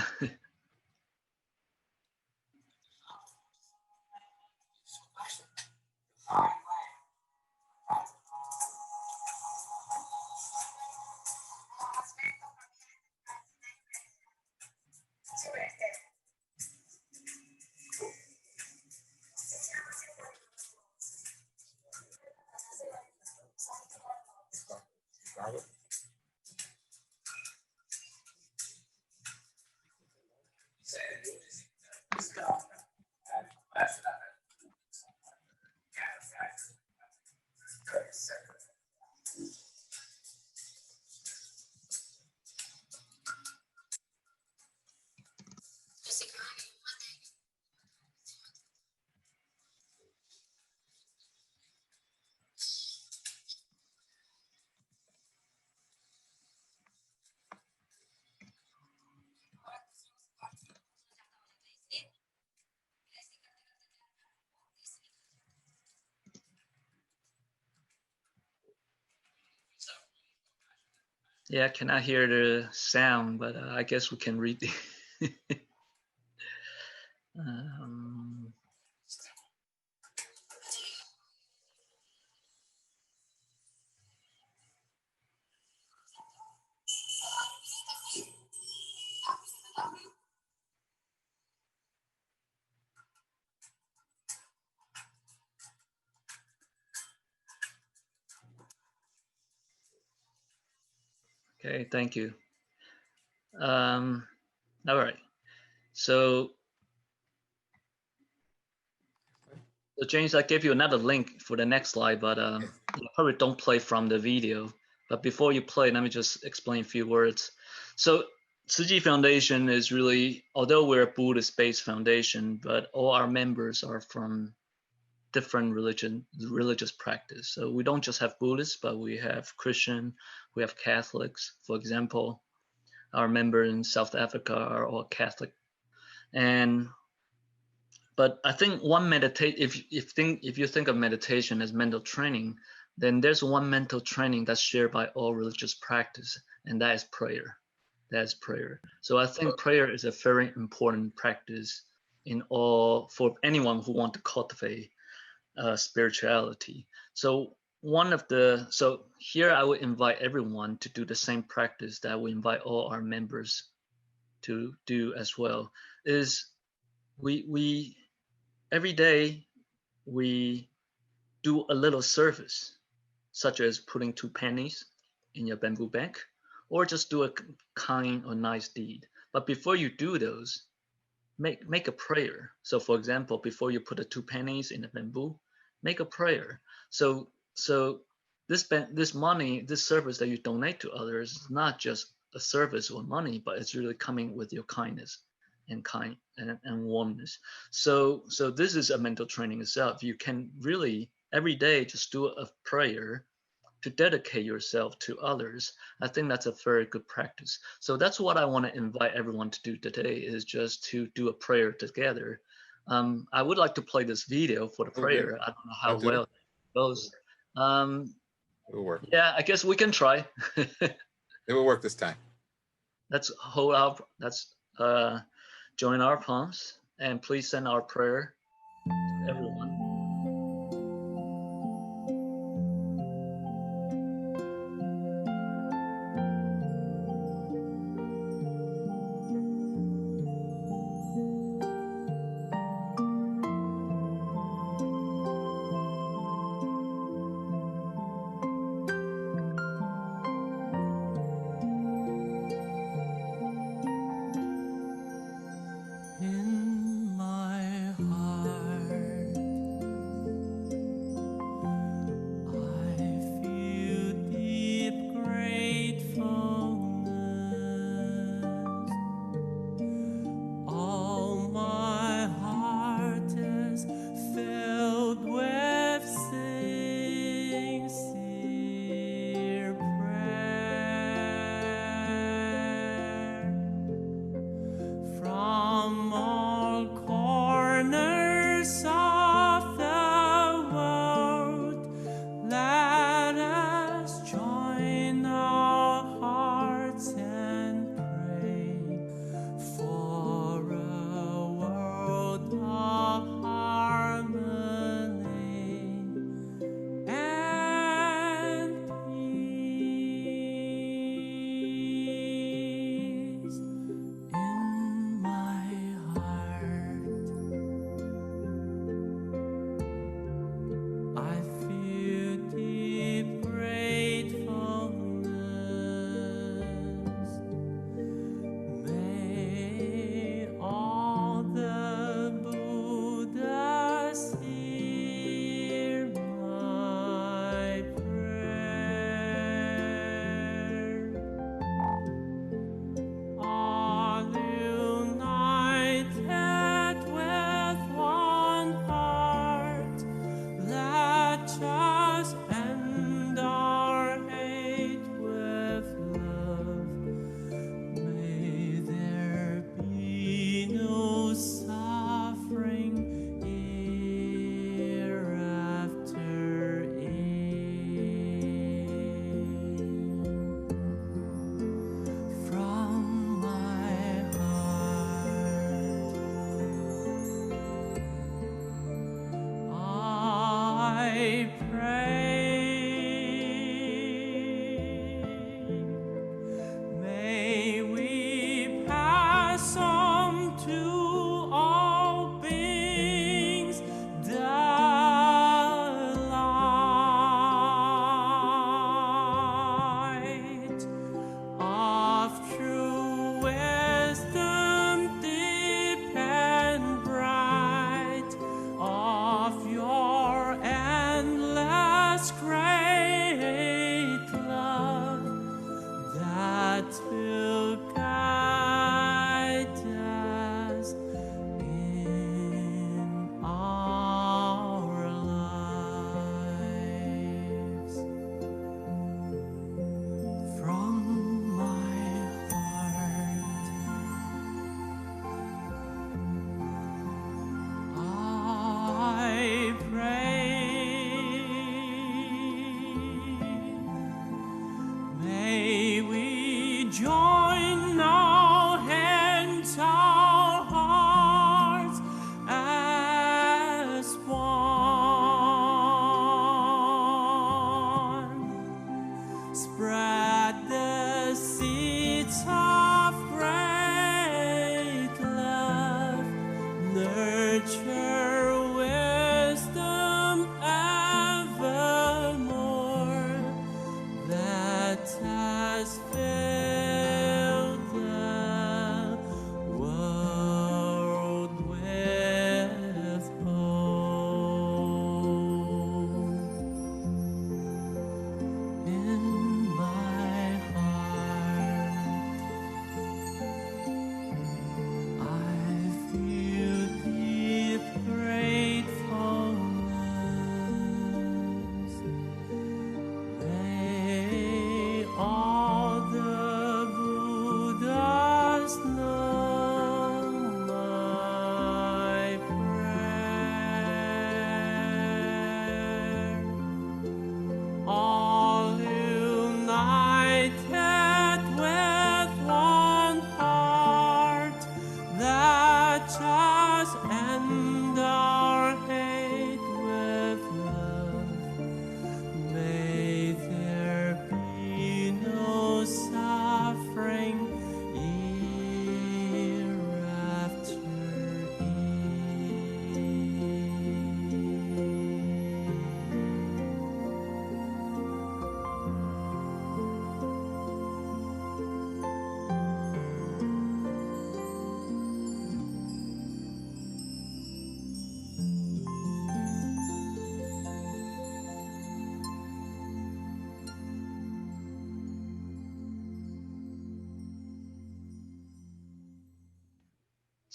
yeah, I cannot hear the sound, but I guess we can read the Okay, thank you. All right. So James, I gave you another link for the next slide, but you probably don't play from the video. But before you play, let me just explain a few words. So Tzu Chi Foundation is really, although we're a Buddhist-based foundation, but all our members are from different religious practice. So we don't just have Buddhists, but we have Christian, we have Catholics. For example, our members in South Africa are all Catholic. But I think if you think of meditation as mental training, then there's one mental training that's shared by all religious practice, and that is prayer. that's prayer. So I think prayer is a very important practice for anyone who want to cultivate spirituality. So here I would invite everyone to do the same practice that we invite all our members to do as well. Is we every day we do a little service, such as putting 2 pennies in your bamboo bank, or just do a kind or nice deed. But before you do those, make a prayer. So for example, before you put the 2 pennies in the bamboo, make a prayer. So this money, this service that you donate to others is not just a service or money, but it's really coming with your kindness and warmness. So this is a mental training itself. You can really every day just do a prayer to dedicate yourself to others. I think that's a very good practice. So that's what I want to invite everyone to do today, is just to do a prayer together. I would like to play this video for the prayer. I don't know how well it goes. It will work. Yeah, I guess we can try. It will work this time. Let's join our palms, and please send our prayer to everyone. In my heart, I feel deep gratefulness. All my heart is filled with sincere prayer. From all corners of the world, let us join our hearts and pray for a world of harmony and peace. In my heart, I feel deep gratefulness. May all the Buddhas hear my prayer. All united with one heart, let us end our hate with love. May there be no suffering hereafter. From my heart, I pray. May we pass on to all beings the light of true wisdom, deep and bright, of your endless great love that will guide us in our lives. From my heart, I pray. May we join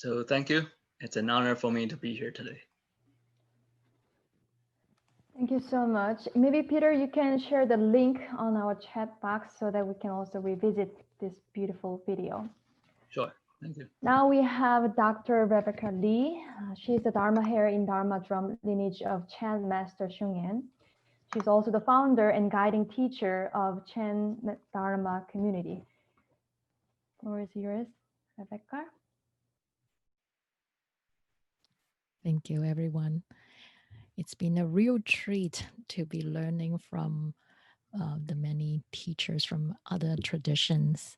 So thank you. It's an honor for me to be here today. Thank you so much. Maybe Peter, you can share the link on our chat box so that we can also revisit this beautiful video. Sure. Thank you. Now we have Dr. Rebecca Lee. She's the Dharma heir in Dharma drum lineage of Chan Master Shungyen. She's also the founder and guiding teacher of Chan Dharma community. Floor is yours, Rebecca. Thank you, everyone. It's been a real treat to be learning from the many teachers from other traditions.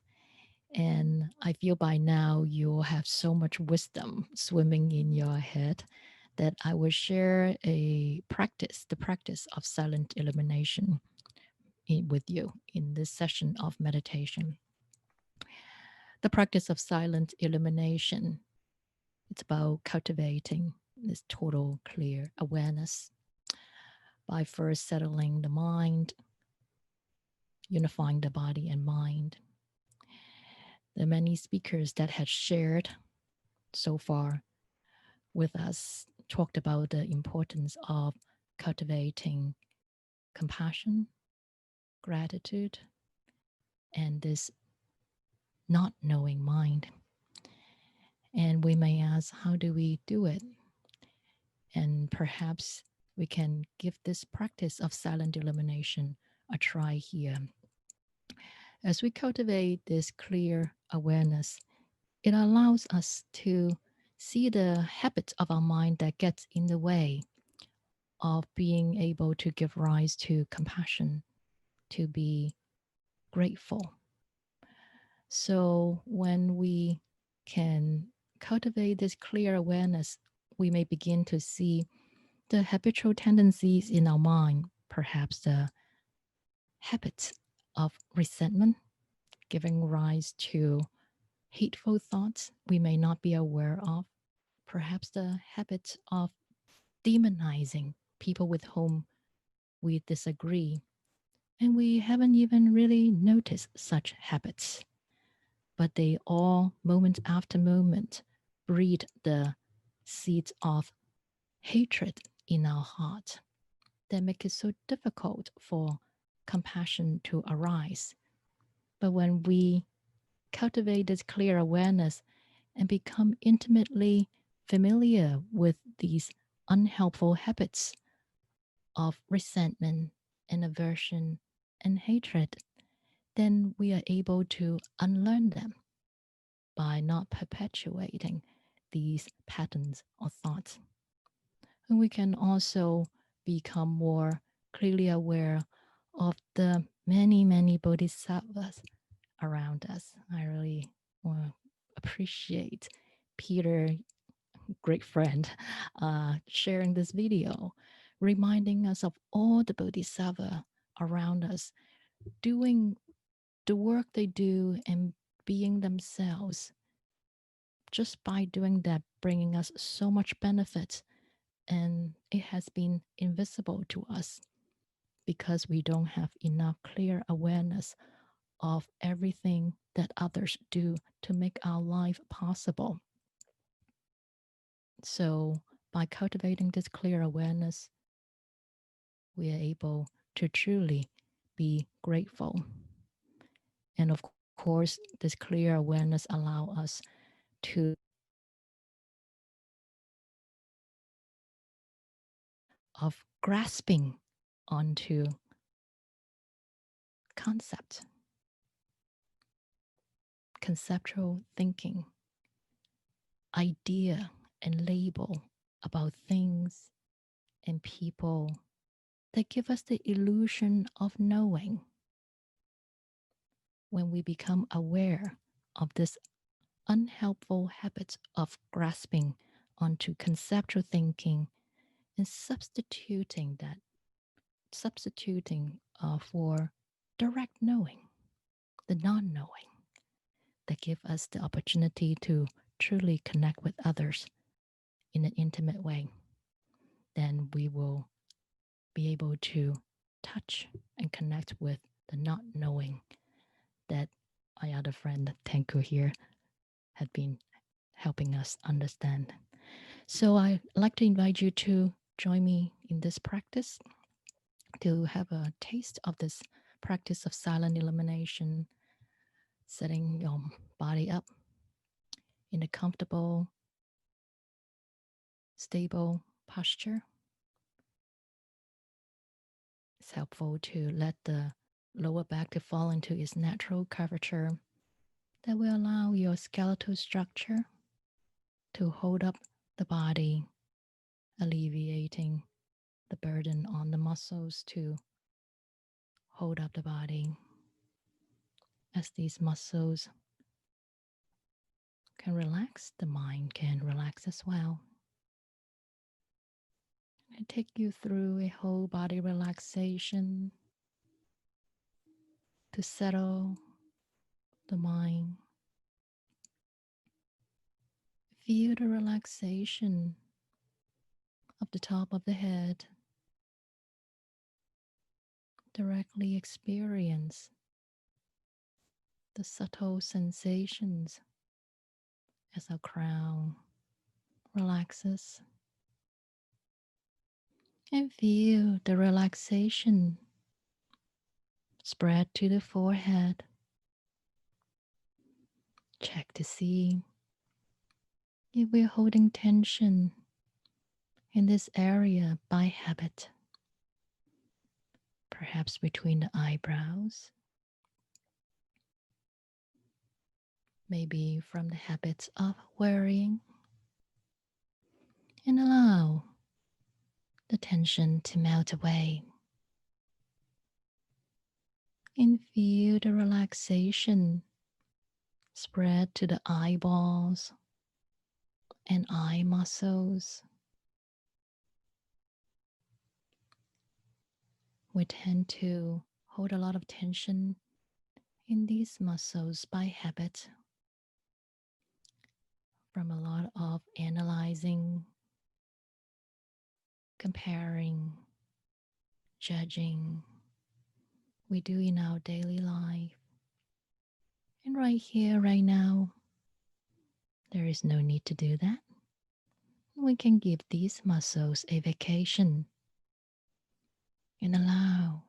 And I feel by now you have so much wisdom swimming in your head that I will share the practice of silent illumination with you in this session of meditation. The practice of silent illumination, it's about cultivating this total clear awareness by first settling the mind, unifying the body and mind. The many speakers that had shared so far with us talked about the importance of cultivating compassion, gratitude, and this not knowing mind. And we may ask, how do we do it? And perhaps we can give this practice of silent illumination a try here. As we cultivate this clear awareness, it allows us to see the habits of our mind that gets in the way of being able to give rise to compassion, to be grateful. So when we can cultivate this clear awareness, we may begin to see the habitual tendencies in our mind, perhaps the habits of resentment, giving rise to hateful thoughts we may not be aware of, perhaps the habits of demonizing people with whom we disagree, and we haven't even really noticed such habits. But they all, moment after moment, breed the seeds of hatred in our heart that make it so difficult for compassion to arise. But when we cultivate this clear awareness and become intimately familiar with these unhelpful habits of resentment and aversion and hatred, then we are able to unlearn them by not perpetuating these patterns or thoughts. And we can also become more clearly aware of the many, many bodhisattvas around us. I really appreciate Peter, great friend, sharing this video, reminding us of all the bodhisattva around us, doing the work they do and being themselves. Just by doing that, bringing us so much benefit, and it has been invisible to us because we don't have enough clear awareness of everything that others do to make our life possible. So by cultivating this clear awareness, we are able to truly be grateful. And of course, this clear awareness allows us to of grasping onto concept, conceptual thinking, idea and label about things and people that give us the illusion of knowing. When we become aware of this unhelpful habit of grasping onto conceptual thinking and substituting for direct knowing, the non-knowing, that give us the opportunity to truly connect with others in an intimate way, then we will be able to touch and connect with the not knowing that my other friend Tanku here helping us understand. So I'd like to invite you to join me in this practice, to have a taste of this practice of silent illumination, setting your body up in a comfortable, stable posture. It's helpful to let the lower back to fall into its natural curvature. That will allow your skeletal structure to hold up the body, alleviating the burden on the muscles to hold up the body. As these muscles can relax, the mind can relax as well. I take you through a whole body relaxation to settle the mind. Feel the relaxation of the top of the head. Directly experience the subtle sensations as our crown relaxes. And feel the relaxation spread to the forehead. Check to see if we're holding tension in this area by habit, perhaps between the eyebrows, maybe from the habits of worrying, and allow the tension to melt away. And feel the relaxation spread to the eyeballs and eye muscles. We tend to hold a lot of tension in these muscles by habit, from a lot of analyzing, comparing, judging we do in our daily life. And right here, right now, there is no need to do that. We can give these muscles a vacation and allow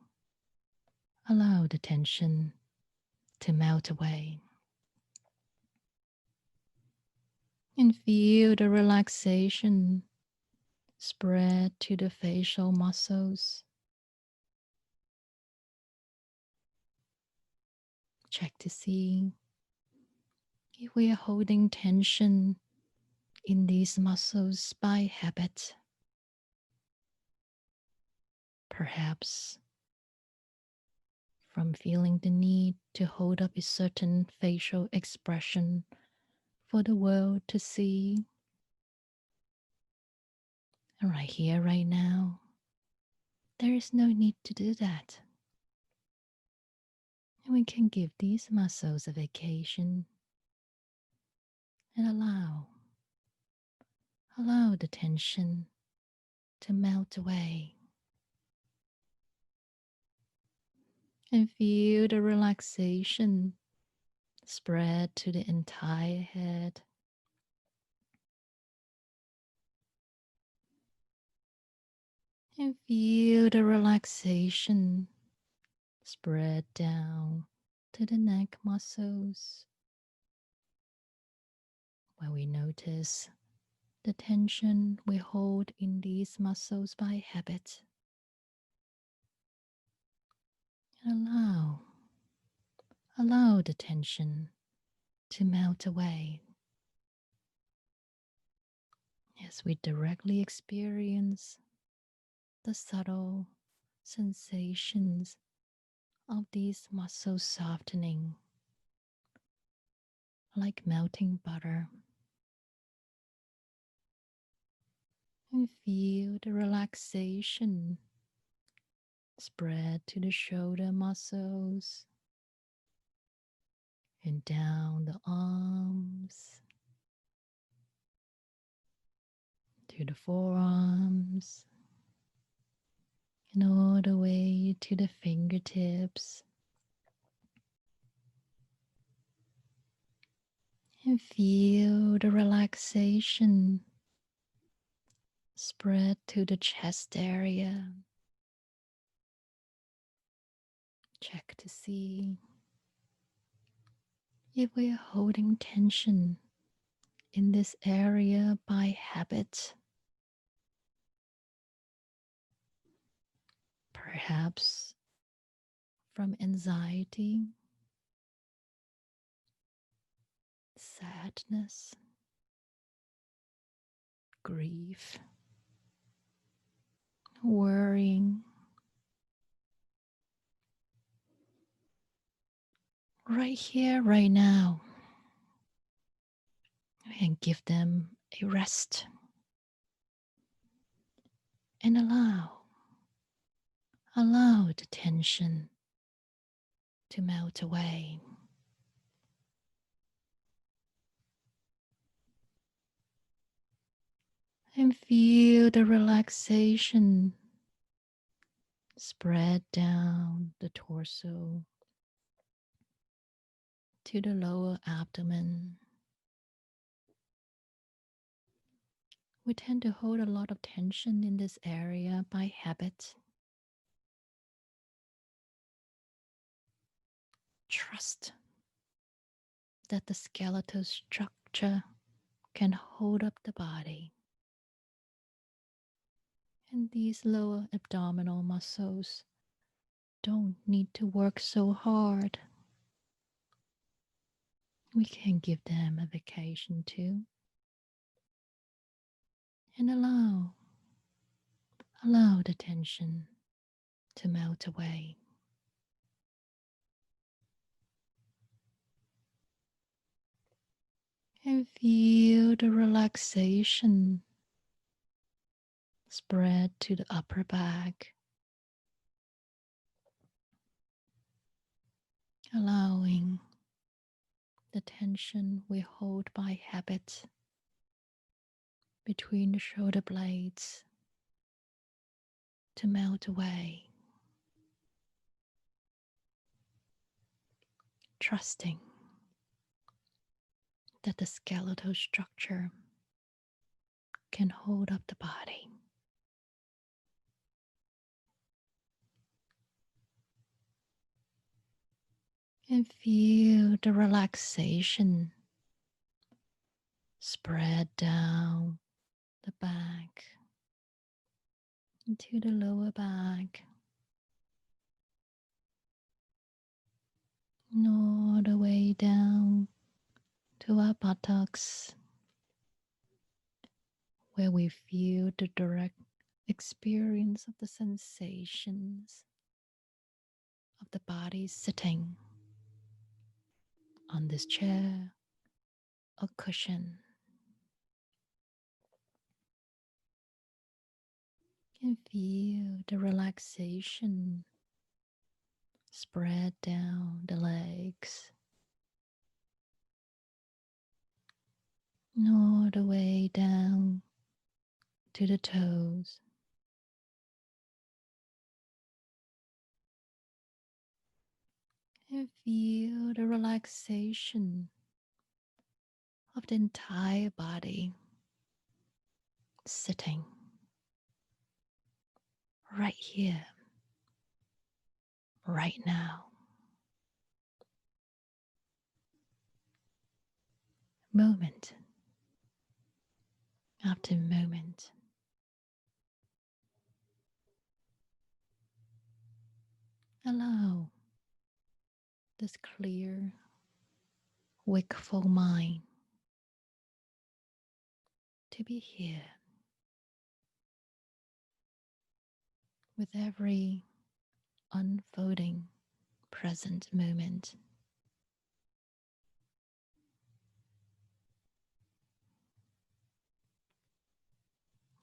the tension to melt away. And feel the relaxation spread to the facial muscles. Check to see if we are holding tension in these muscles by habit. Perhaps from feeling the need to hold up a certain facial expression for the world to see. And right here, right now, there is no need to do that. And we can give these muscles a vacation and allow the tension to melt away. And feel the relaxation spread to the entire head. And feel the relaxation spread down to the neck muscles, where we notice the tension we hold in these muscles by habit. And allow the tension to melt away as we directly experience the subtle sensations of these muscles softening like melting butter. And feel the relaxation spread to the shoulder muscles and down the arms to the forearms and all the way to the fingertips. And feel the relaxation spread to the chest area. Check to see if we're holding tension in this area by habit. Perhaps from anxiety, sadness, grief, worrying. Right here, right now, and give them a rest and allow the tension to melt away. And feel the relaxation spread down the torso to the lower abdomen. We tend to hold a lot of tension in this area by habit. Trust that the skeletal structure can hold up the body. And these lower abdominal muscles don't need to work so hard. We can give them a vacation too. And allow the tension to melt away. And feel the relaxation spread to the upper back, allowing the tension we hold by habit between the shoulder blades to melt away. Trusting that the skeletal structure can hold up the body. And feel the relaxation spread down the back into the lower back, and all the way down to our buttocks, where we feel the direct experience of the sensations of the body sitting on this chair or cushion. And feel the relaxation spread down the legs, and all the way down to the toes. And feel the relaxation of the entire body sitting right here, right now. Moment after moment. Allow this clear, wakeful mind to be here with every unfolding present moment.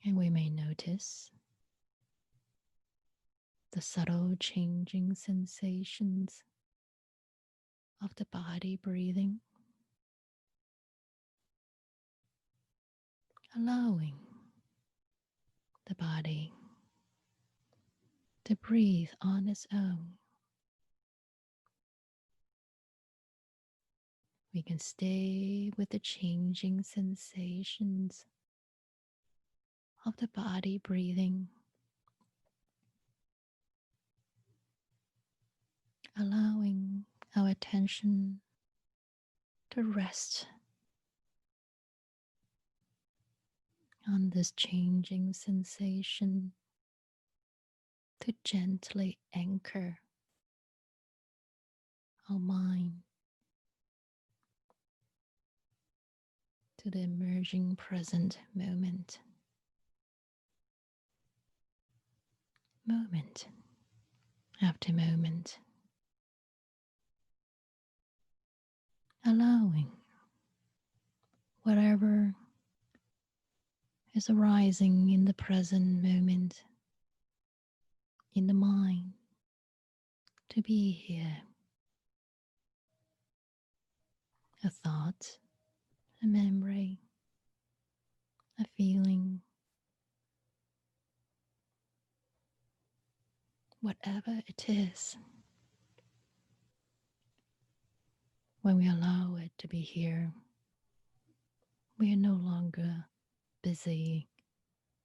And we may notice the subtle changing sensations of the body breathing, allowing the body to breathe on its own. We can stay with the changing sensations of the body breathing, allowing our attention to rest on this changing sensation, to gently anchor our mind to the emerging present moment. Moment after moment, allowing whatever is arising in the present moment in the mind to be here. A thought, a memory, a feeling, whatever it is. When we allow it to be here, we are no longer busy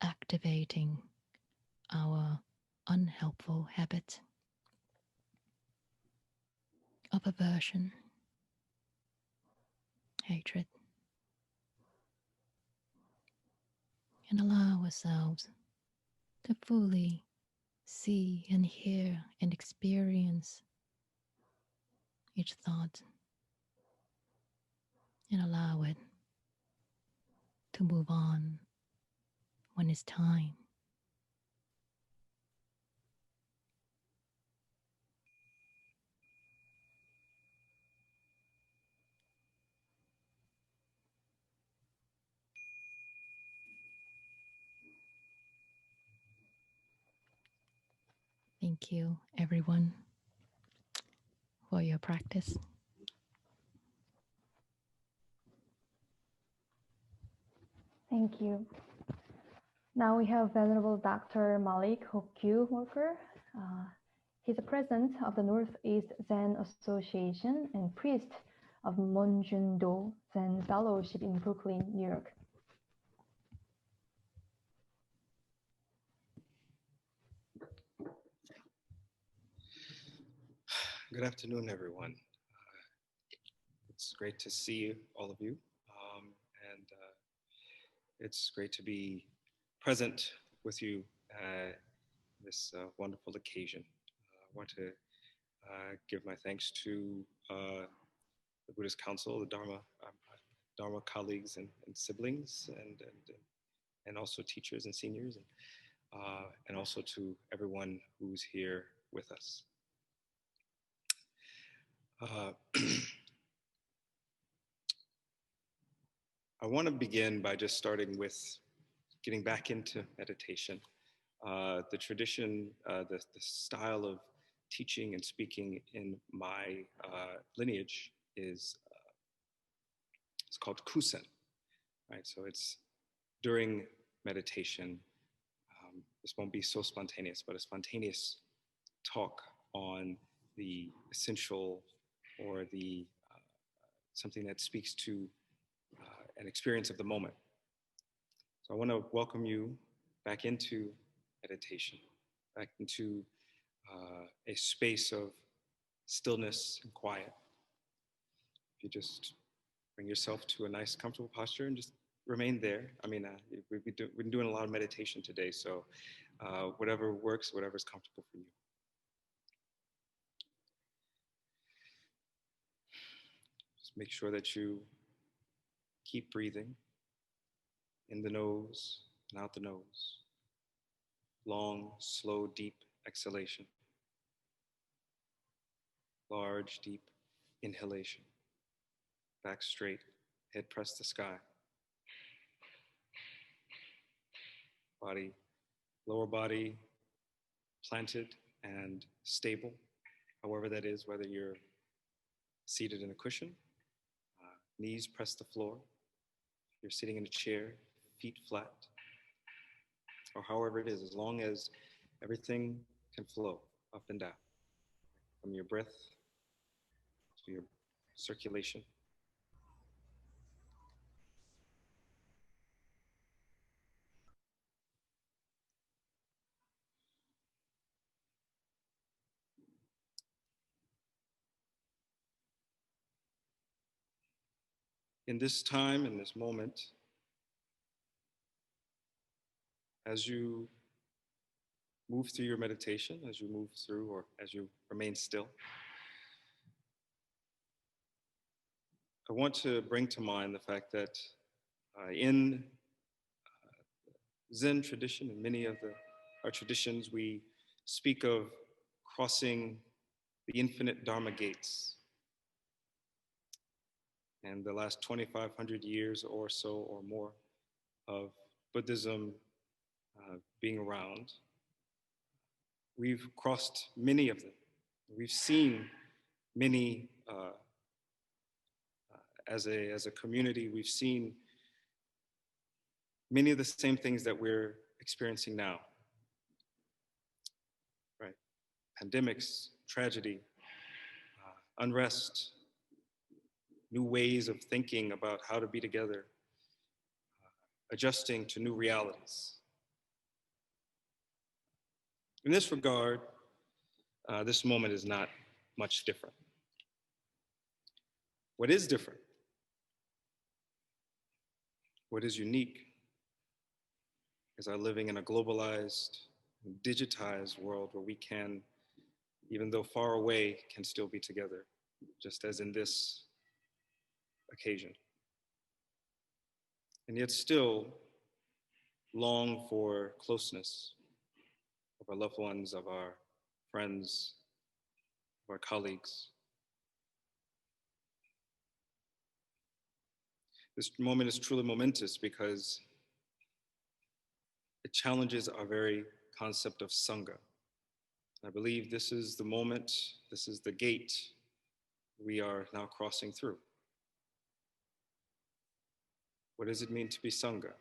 activating our unhelpful habit of aversion, hatred, and allow ourselves to fully see and hear and experience each thought and allow it to move on when it's time. Thank you, everyone, for your practice. Thank you. Now we have Venerable Dr. Malik Hokyu Walker. He's a president of the Northeast Zen Association and priest of Monjundo Zen Fellowship in Brooklyn, New York. Good afternoon, everyone. It's great to see all of you, and it's great to be present with you at this wonderful occasion. I want to give my thanks to the Buddhist Council, the Dharma colleagues and siblings, and also teachers and seniors, and also to everyone who's here with us. I want to begin by just starting with getting back into meditation. The tradition, the style of teaching and speaking in my lineage is it's called kusen, right? So it's during meditation. This won't be so spontaneous, but a spontaneous talk on the essential or the something that speaks to an experience of the moment. So I want to welcome you back into meditation, back into a space of stillness and quiet. If you just bring yourself to a nice, comfortable posture and just remain there. I mean, we've been doing a lot of meditation today, so whatever works, whatever's comfortable for you. Just make sure that you keep breathing in the nose and out the nose. Long, slow, deep exhalation. Large, deep inhalation. Back straight, head pressed to sky. Body, lower body planted and stable, however that is, whether you're seated in a cushion, knees press the floor, you're sitting in a chair, feet flat, or however it is, as long as everything can flow up and down, from your breath to your circulation, in this time, in this moment, as you move through your meditation, as you move through or as you remain still, I want to bring to mind the fact that in Zen tradition and many of our traditions, we speak of crossing the infinite Dharma gates. And the last 2,500 years or so or more of Buddhism being around, we've crossed many of them. We've seen many, as a community, we've seen many of the same things that we're experiencing now, right? Pandemics, tragedy, unrest, new ways of thinking about how to be together, adjusting to new realities. In this regard, this moment is not much different. What is different, what is unique, is our living in a globalized, digitized world where we can, even though far away, can still be together, just as in this occasion. And yet still long for closeness of our loved ones, of our friends, of our colleagues. This moment is truly momentous because it challenges our very concept of Sangha. I believe this is the moment, this is the gate we are now crossing through. What does it mean to be Sangha?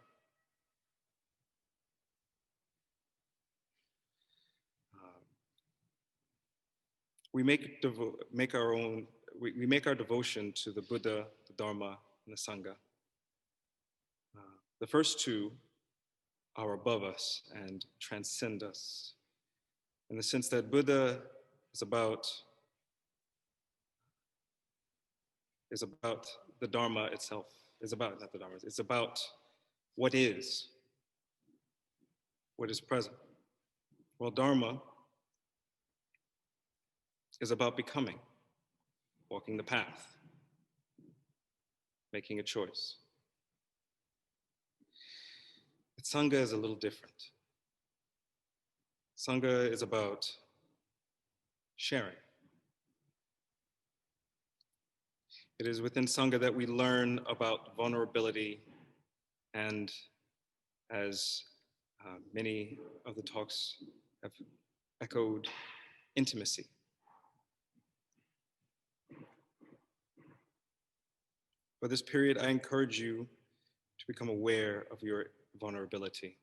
We make our devotion to the Buddha, the Dharma, and the Sangha. The first two are above us and transcend us, in the sense that Buddha is about the Dharma itself. Not the Dharma, it's about what is present. Well, Dharma is about becoming, walking the path, making a choice. But Sangha is a little different. Sangha is about sharing. It is within Sangha that we learn about vulnerability and, as many of the talks have echoed, intimacy. For this period, I encourage you to become aware of your vulnerability.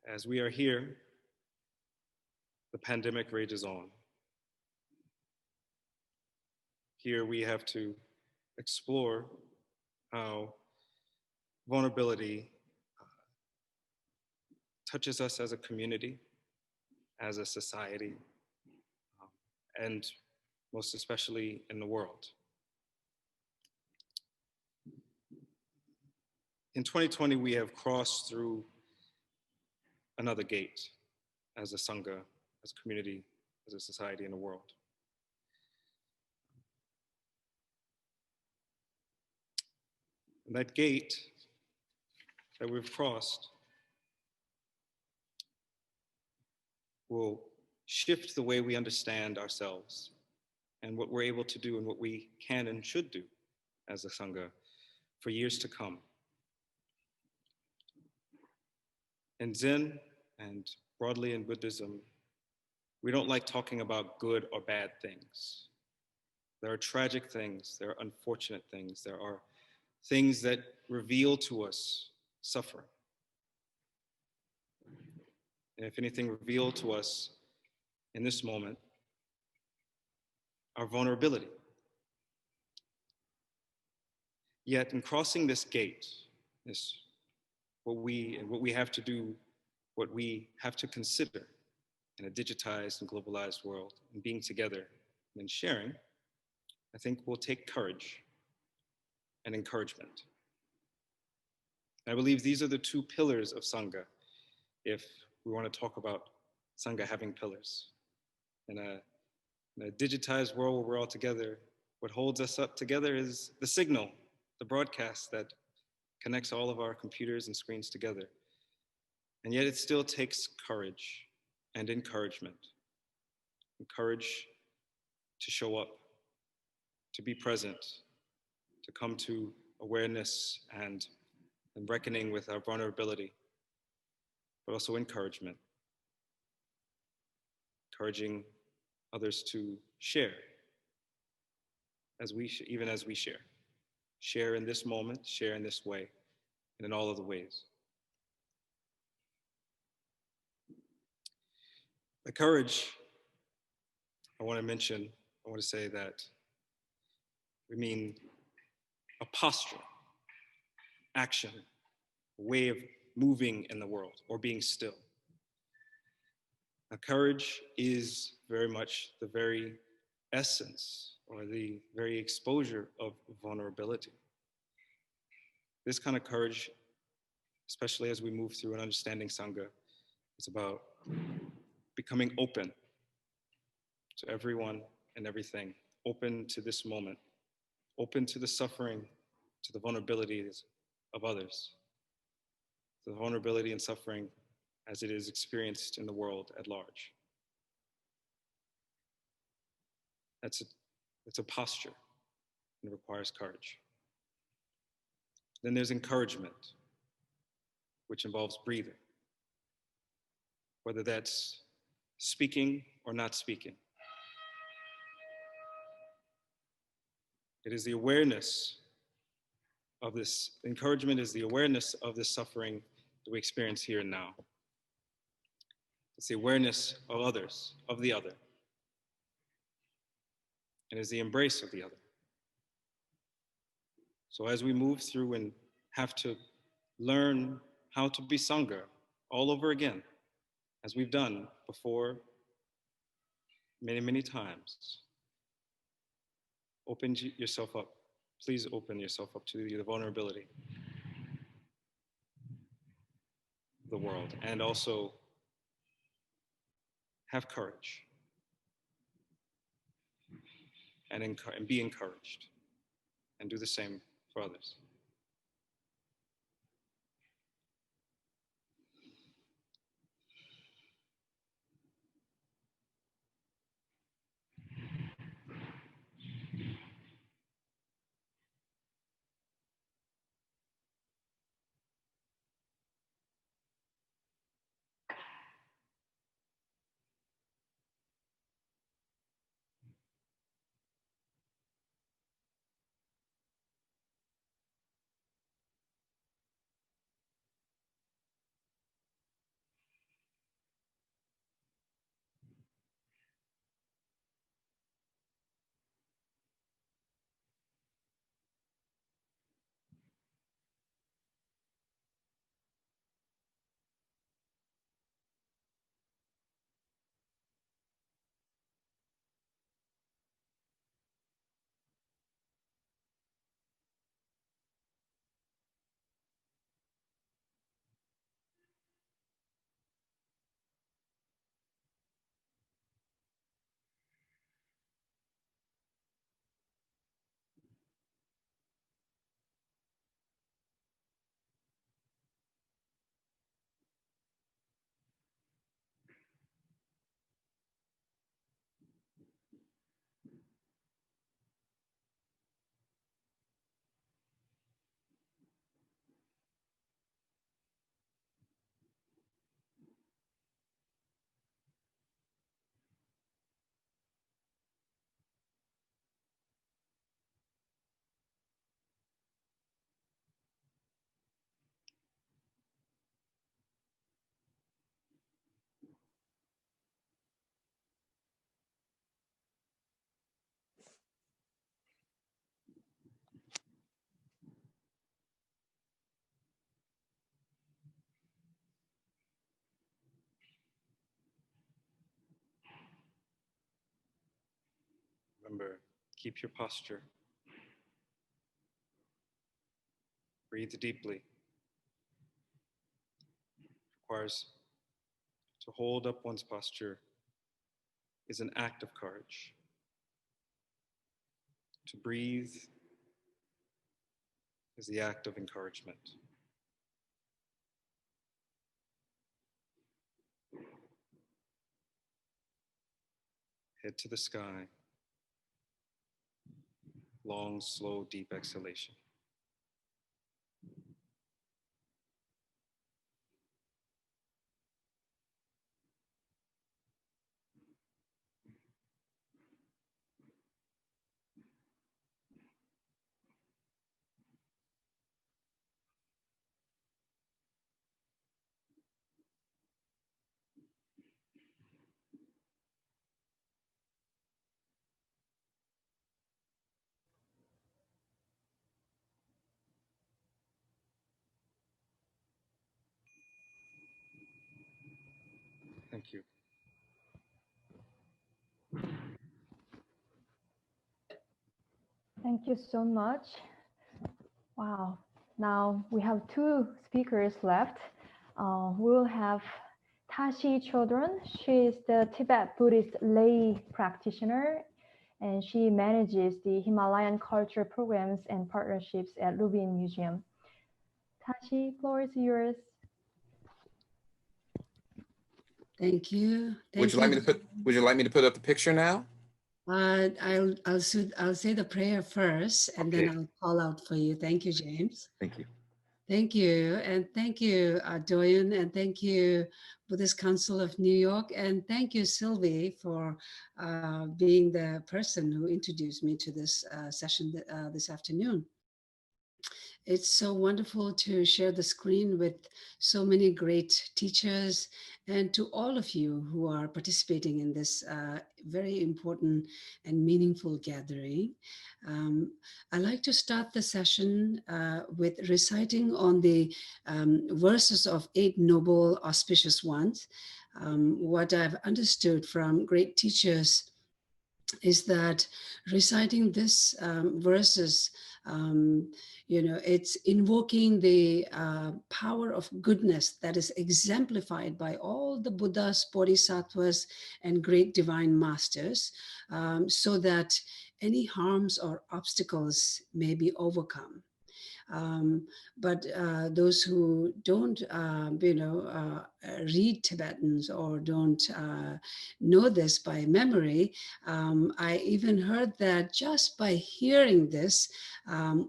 As we are here, the pandemic rages on. Here we have to explore how vulnerability touches us as a community, as a society, and most especially in the world. In 2020, we have crossed through another gate as a Sangha, as a community, as a society in the world. And that gate that we've crossed will shift the way we understand ourselves and what we're able to do and what we can and should do as a Sangha for years to come. In Zen and broadly in Buddhism, we don't like talking about good or bad things. There are tragic things, there are unfortunate things, there are things that reveal to us suffering. And if anything revealed to us in this moment, our vulnerability. Yet in crossing this gate, what we have to do, what we have to consider in a digitized and globalized world, and being together and in sharing, I think will take courage and encouragement. I believe these are the two pillars of Sangha, if we want to talk about Sangha having pillars. In a digitized world where we're all together, what holds us up together is the signal, the broadcast that connects all of our computers and screens together. And yet it still takes courage and encouragement. Courage to show up, to be present, to come to awareness and reckoning with our vulnerability, but also encouragement, encouraging others to share even as we share in this moment, share in this way, and in all of the ways. The courage I want to say that we mean a posture, action, a way of moving in the world or being still. Now, courage is very much the very essence or the very exposure of vulnerability. This kind of courage, especially as we move through an understanding Sangha, is about becoming open to everyone and everything, open to this moment, open to the suffering, to the vulnerabilities of others, the vulnerability and suffering as it is experienced in the world at large. It's a posture and it requires courage. Then there's encouragement, which involves breathing, whether that's speaking or not speaking. It is the awareness of this, encouragement is the awareness of the suffering that we experience here and now. It's the awareness of others, of the other. And it's the embrace of the other. So as we move through and have to learn how to be Sangha all over again, as we've done before many, many times, open yourself up. Please open yourself up to the vulnerability of the world, and also have courage and be encouraged, and do the same for others. Remember, keep your posture. Breathe deeply. Requires to hold up one's posture is an act of courage. To breathe is the act of encouragement. Head to the sky. Long, slow, deep exhalation. Thank you. Thank you so much. Wow. Now we have two speakers left. We'll have Tashi Chodron. She is the Tibet Buddhist lay practitioner, and she manages the Himalayan culture programs and partnerships at Lubin Museum. Tashi, floor is yours. Thank you. Would you like me to put up the picture now? I'll say the prayer first, and Okay. then I'll call out for you. Thank you, James. Thank you. Thank you, and thank you, Doyen, and thank you, Buddhist Council of New York, and thank you, Sylvie, for being the person who introduced me to this session this afternoon. It's so wonderful to share the screen with so many great teachers and to all of you who are participating in this very important and meaningful gathering. I'd like to start the session with reciting on the verses of 8 Noble Auspicious Ones. What I've understood from great teachers is that reciting this verses, it's invoking the power of goodness that is exemplified by all the Buddhas, Bodhisattvas, and great divine masters, so that any harms or obstacles may be overcome. But those who don't, read Tibetans or don't know this by memory, I even heard that just by hearing this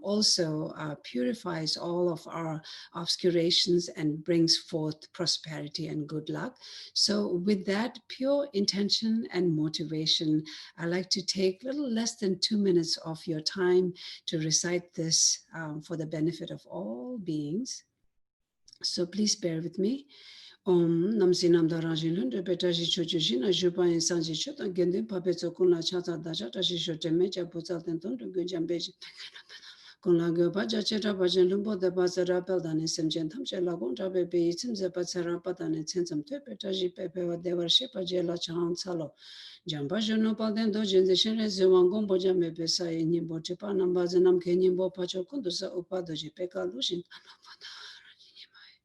also purifies all of our obscurations and brings forth prosperity and good luck. So with that pure intention and motivation, I like to take a little less than 2 minutes of your time to recite this for the benefit of all beings. So please bear with me. Om Namsi Namda Rajin de Betaji Chojina Juba in Sanji Chotan Gendin Papeto Kuna Chata Daja Tashi Shote Meja Putal Tenton to Gunjambeji. Kunlago Baja Cheta Bajan Lumbo the Bazara Beldan Sem Gentam Chelagon Tabe Beatim Zepatsara Patan and Tensum Tepetaji Pepe, they were Shepajela Chan Salo. Jambajono Palden Dojin the Shen Zewangon Boja Mepesa in Nimbo Chipa Nambazanam Kenimbo Pacho Kundusa Upadoji Peka Lushin.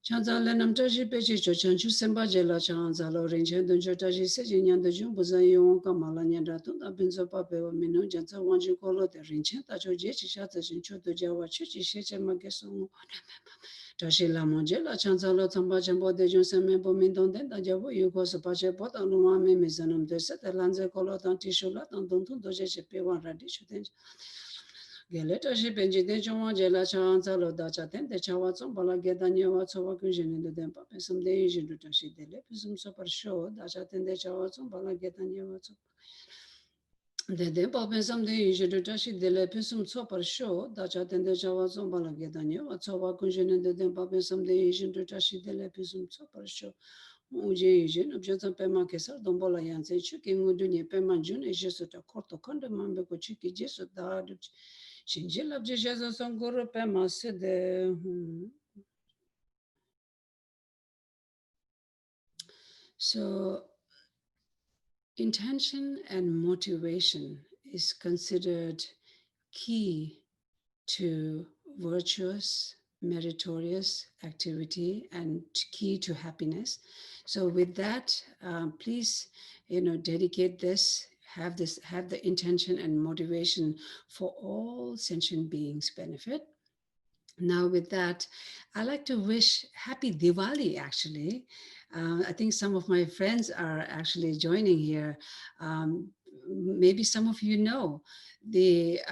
Chanzala Namtaji Pechi Chanchu Sembajela Chanzalo Rinchen Dunjotaji Sejinian the Jumbuzayon Kamalanya Datunda Benzo Pape Minu Janza Wanju Kolo the Rinchen Tacho Jechi Shatas in Choto Jawa Chichi Sheche Mageson Tashila Mongela Chanzalo Tamba Jambo de Junsembo Mindon Denda Jabo Yuko Pache Pota Luma Mizanum de Seta Lanze Kolo Tantishula Tantun Doje Pewan Radishu. Geleta shi benji de chongwa jela chan zalo da cha ten de chawa zong bala ge da nyewa chowa kunjin de den pa pesum de yin du ta shi de le pesum so par sho da cha ten de chawa zong bala ge da nyewa cho de den pa pesum de yin du ta shi de le pesum so par sho da cha ten de chawa zong bala ge da nyewa chowa kunjin de den pa pesum de yin du ta shi de le pesum so par sho uje yin ob jota pe ma ke sar don bola yan se chu ki ngu du ni pe ma jun e je so ta korto konde mambe ko chu ki je so da du Shinjilab Jishaza Sanguru Pemaside. So, intention and motivation is considered key to virtuous, meritorious activity and key to happiness. So with that, please, dedicate this, have the intention and motivation for all sentient beings' benefit. Now with that, I like to wish happy Diwali, actually. I think some of my friends are actually joining here. Maybe some of you know, Diwali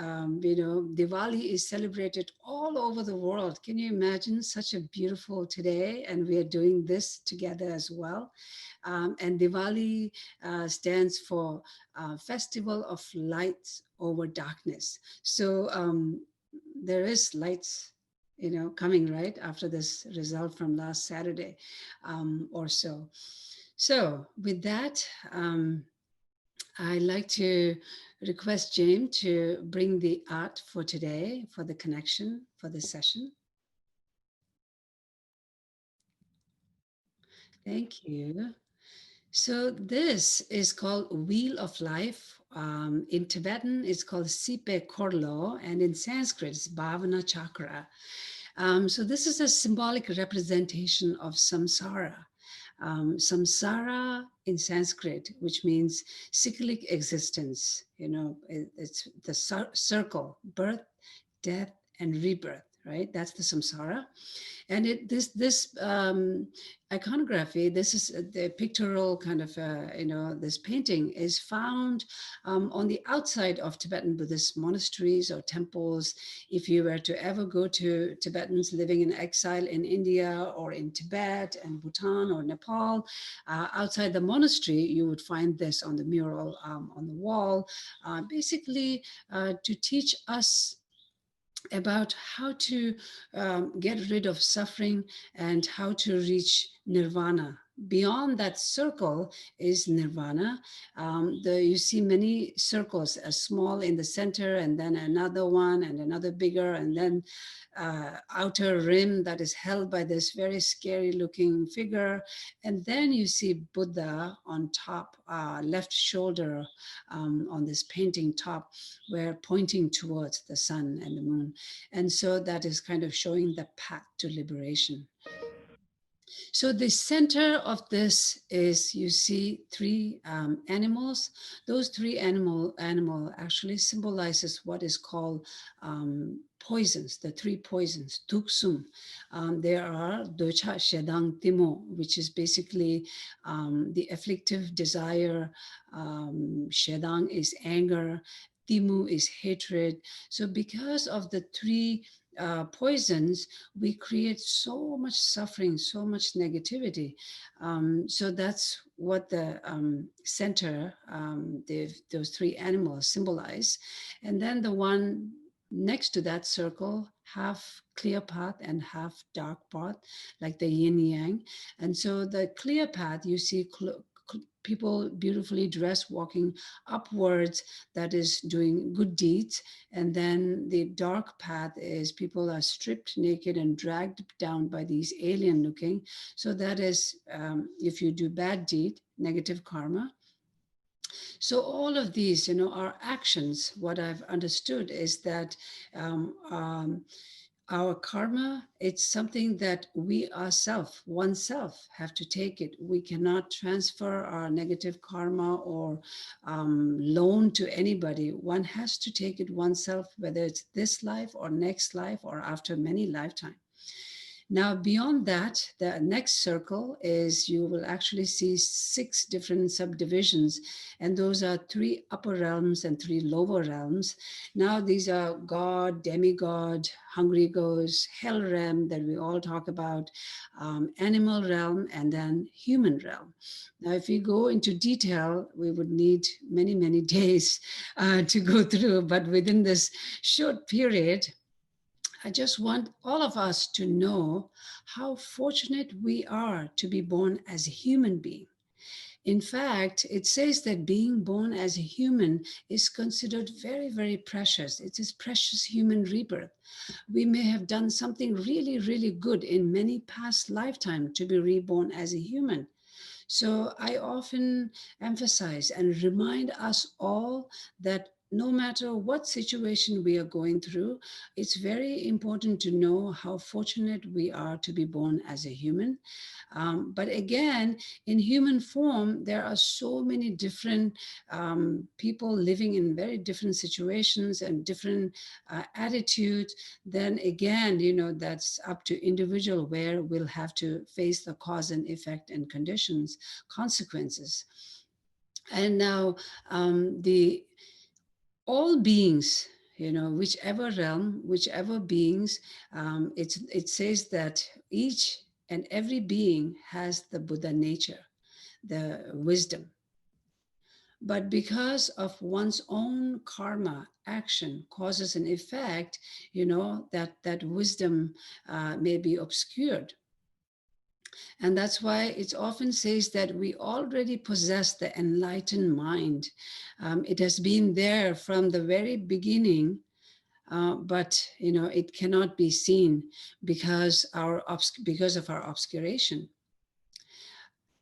is celebrated all over the world. Can you imagine such a beautiful today? And we are doing this together as well. And Diwali stands for Festival of Lights Over Darkness. So there is lights coming right after this result from last Saturday or so. So with that, I'd like to request James to bring the art for today, for the connection, for the session. Thank you. So this is called Wheel of Life. In Tibetan, it's called Sipe Korlo, and in Sanskrit, it's Bhavana Chakra. So this is a symbolic representation of samsara. Samsara in Sanskrit, which means cyclic existence. It's the circle, birth, death, and rebirth, right? That's the samsara. And this iconography, this is the pictorial kind of, this painting is found on the outside of Tibetan Buddhist monasteries or temples. If you were to ever go to Tibetans living in exile in India or in Tibet and Bhutan or Nepal, outside the monastery, you would find this on the mural on the wall, basically to teach us about how to get rid of suffering and how to reach nirvana. Beyond that circle is nirvana. You see many circles, a small in the center, and then another one, and another bigger, and then outer rim that is held by this very scary looking figure. And then you see Buddha on top, left shoulder on this painting top, where pointing towards the sun and the moon. And so that is kind of showing the path to liberation. So the center of this is, you see three animals. Those three animal actually symbolizes what is called poisons, the three poisons, tuksum. There are docha, shedang, timo, which is basically the afflictive desire. Shedang is anger. Timu is hatred. So because of the three poisons, we create so much suffering, so much negativity. So that's what the center, those three animals symbolize. And then the one next to that circle, half clear path and half dark path, like the yin yang. And so the clear path, you see people beautifully dressed walking upwards, that is doing good deeds. And then the dark path is people are stripped naked and dragged down by these alien looking. So that is if you do bad deed, negative karma. So all of these, are actions. What I've understood is that our karma, it's something that we oneself have to take it. We cannot transfer our negative karma or loan to anybody. One has to take it oneself, whether it's this life or next life or after many lifetimes. Now, beyond that, the next circle is, you will actually see 6 different subdivisions, and those are 3 upper realms and 3 lower realms. Now, these are God, demigod, hungry ghosts, hell realm that we all talk about, animal realm, and then human realm. Now, if we go into detail, we would need many, many days to go through, but within this short period, I just want all of us to know how fortunate we are to be born as a human being. In fact, it says that being born as a human is considered very, very precious. It is precious human rebirth. We may have done something really, really good in many past lifetimes to be reborn as a human. So I often emphasize and remind us all that no matter what situation we are going through, it's very important to know how fortunate we are to be born as a human. But again, in human form, there are so many different people living in very different situations and different attitudes. Then again, that's up to individual where we'll have to face the cause and effect and conditions, consequences. And now all beings, whichever realm, whichever beings, it says that each and every being has the Buddha nature, the wisdom. But because of one's own karma, action, causes and effect, that wisdom may be obscured. And that's why it often says that we already possess the enlightened mind. It has been there from the very beginning, but it cannot be seen because of our obscuration.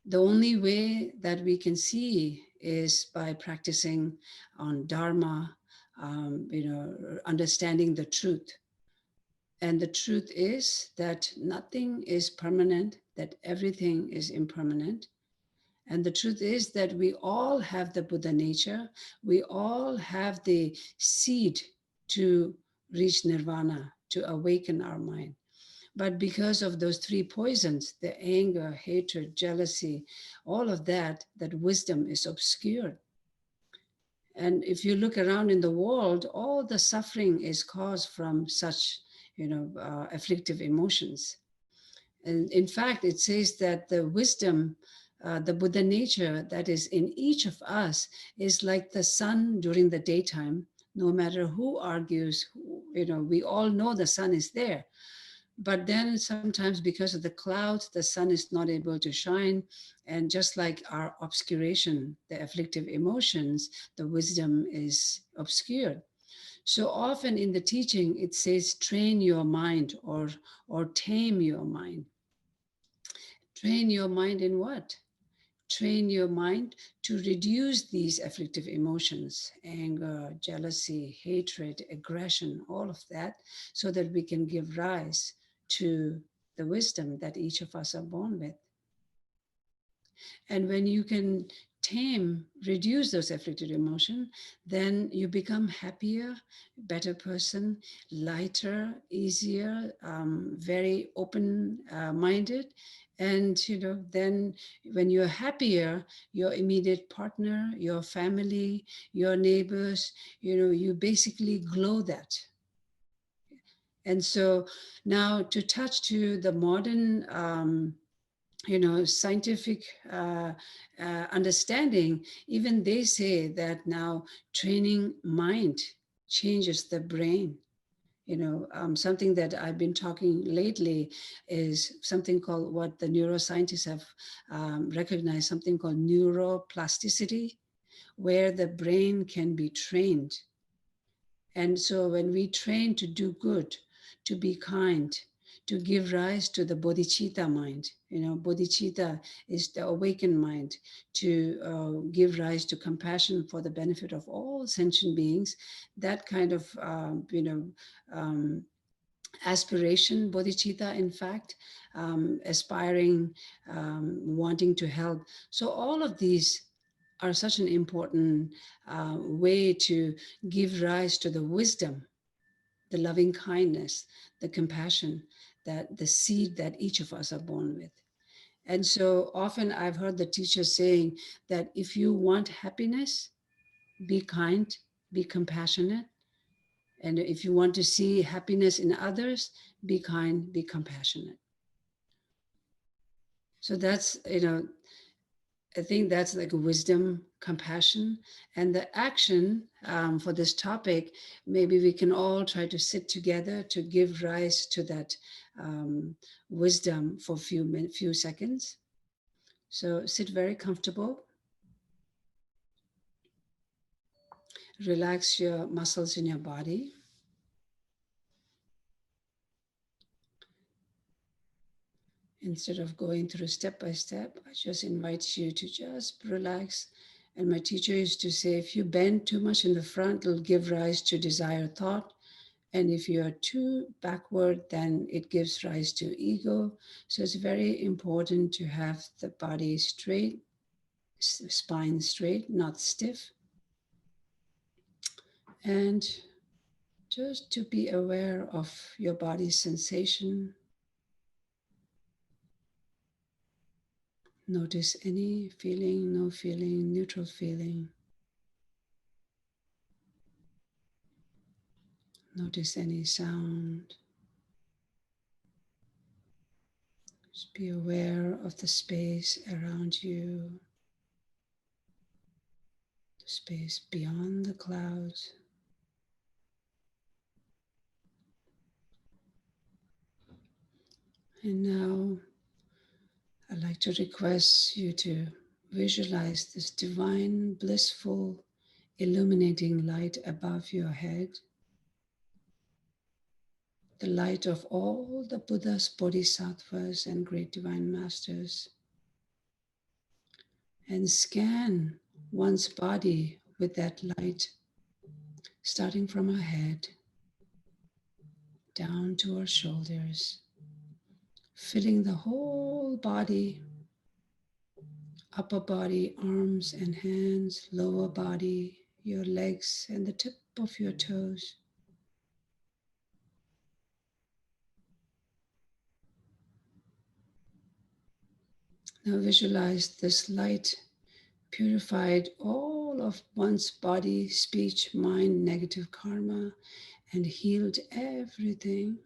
The only way that we can see is by practicing on Dharma, understanding the truth. And the truth is that nothing is permanent, that everything is impermanent. And the truth is that we all have the Buddha nature. We all have the seed to reach nirvana, to awaken our mind. But because of those three poisons, the anger, hatred, jealousy, all of that wisdom is obscured. And if you look around in the world, all the suffering is caused from such afflictive emotions. And in fact, it says that the wisdom, the Buddha nature that is in each of us is like the sun during the daytime. No matter who argues, we all know the sun is there. But then sometimes because of the clouds, the sun is not able to shine. And just like our obscuration, the afflictive emotions, the wisdom is obscured. So often in the teaching, it says, train your mind or tame your mind. Train your mind in what? Train your mind to reduce these afflictive emotions, anger, jealousy, hatred, aggression, all of that, so that we can give rise to the wisdom that each of us are born with. And when you can reduce those afflicted emotions, then you become happier, better person, lighter, easier, very open-minded. And, then when you're happier, your immediate partner, your family, your neighbors, you basically glow that. And so now to touch to the modern, scientific understanding, even they say that now training mind changes the brain. Something that I've been talking lately is something called what the neuroscientists have recognized, something called neuroplasticity, where the brain can be trained. And so when we train to do good, to be kind, to give rise to the bodhicitta mind. Bodhicitta is the awakened mind, to give rise to compassion for the benefit of all sentient beings. That kind of, aspiration, bodhicitta, in fact, aspiring, wanting to help. So all of these are such an important way to give rise to the wisdom, the loving kindness, the compassion, that the seed that each of us are born with. And so often I've heard the teachers saying that if you want happiness, be kind, be compassionate. And if you want to see happiness in others, be kind, be compassionate. So that's, I think that's like wisdom, compassion, and the action for this topic. Maybe we can all try to sit together to give rise to that wisdom for a few seconds. So sit very comfortable. Relax your muscles in your body. Instead of going through step by step, I just invite you to just relax And my teacher used to say, if you bend too much in the front, it'll give rise to desire thought. And if you are too backward, then it gives rise to ego. So it's very important to have the body straight, spine straight, not stiff. And just to be aware of your body's sensation. Notice any feeling, no feeling, neutral feeling. Notice any sound. Just be aware of the space around you, the space beyond the clouds. And now I'd like to request you to visualize this divine, blissful, illuminating light above your head. The light of all the Buddhas, Bodhisattvas, and great divine masters. And scan one's body with that light, starting from our head, down to our shoulders, filling the whole body, upper body, arms and hands, lower body, your legs and the tip of your toes. Now visualize this light purified all of one's body, speech, mind, negative karma, and healed everything.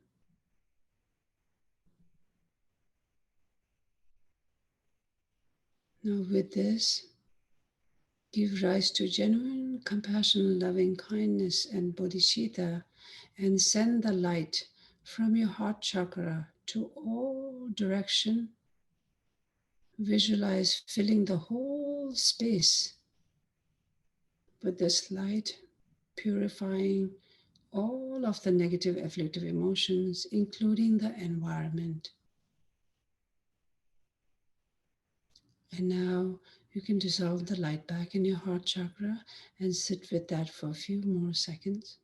Now with this, give rise to genuine compassion, loving kindness, and bodhicitta, and send the light from your heart chakra to all direction. Visualize filling the whole space with this light, purifying all of the negative afflictive emotions, including the environment. And now you can dissolve the light back in your heart chakra and sit with that for a few more seconds.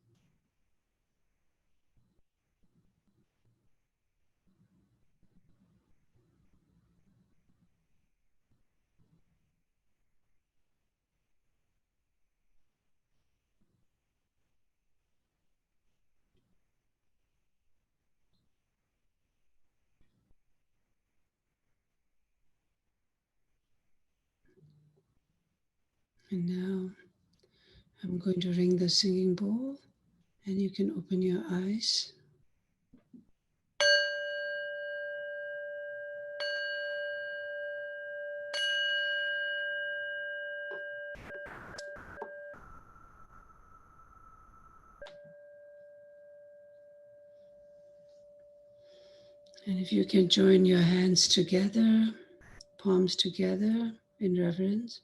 And now I'm going to ring the singing bowl, and you can open your eyes. And if you can join your hands together, palms together in reverence.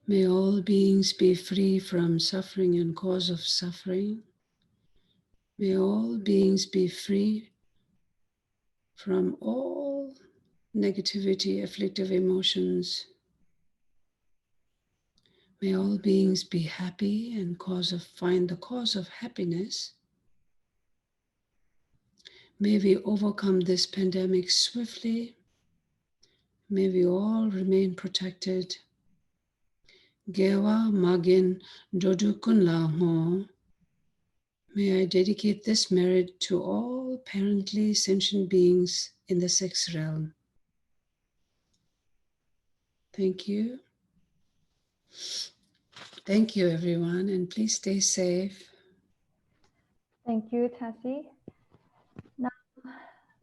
May all beings be free from suffering and cause of suffering. May all beings be free from all negativity, afflictive emotions. May all beings be happy and find the cause of happiness. May we overcome this pandemic swiftly. May we all remain protected. Gewa Magin Dodukun La Ho. May I dedicate this merit to all parently sentient beings in the sixth realm. Thank you. Thank you, everyone, and please stay safe. Thank you, Tassie. Now,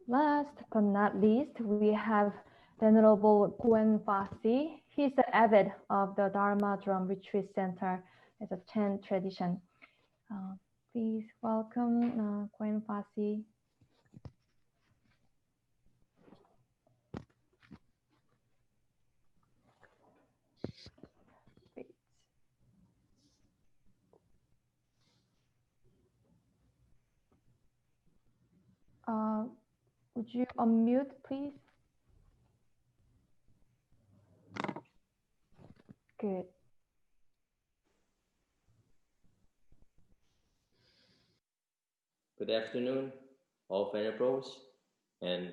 last but not least, we have Venerable Gwen Fasi. He's the abbot of the Dharma Drum Retreat Center as a Chan tradition. Please welcome Gwen Fasi. Would you unmute, please? Good. Good afternoon, all venerables and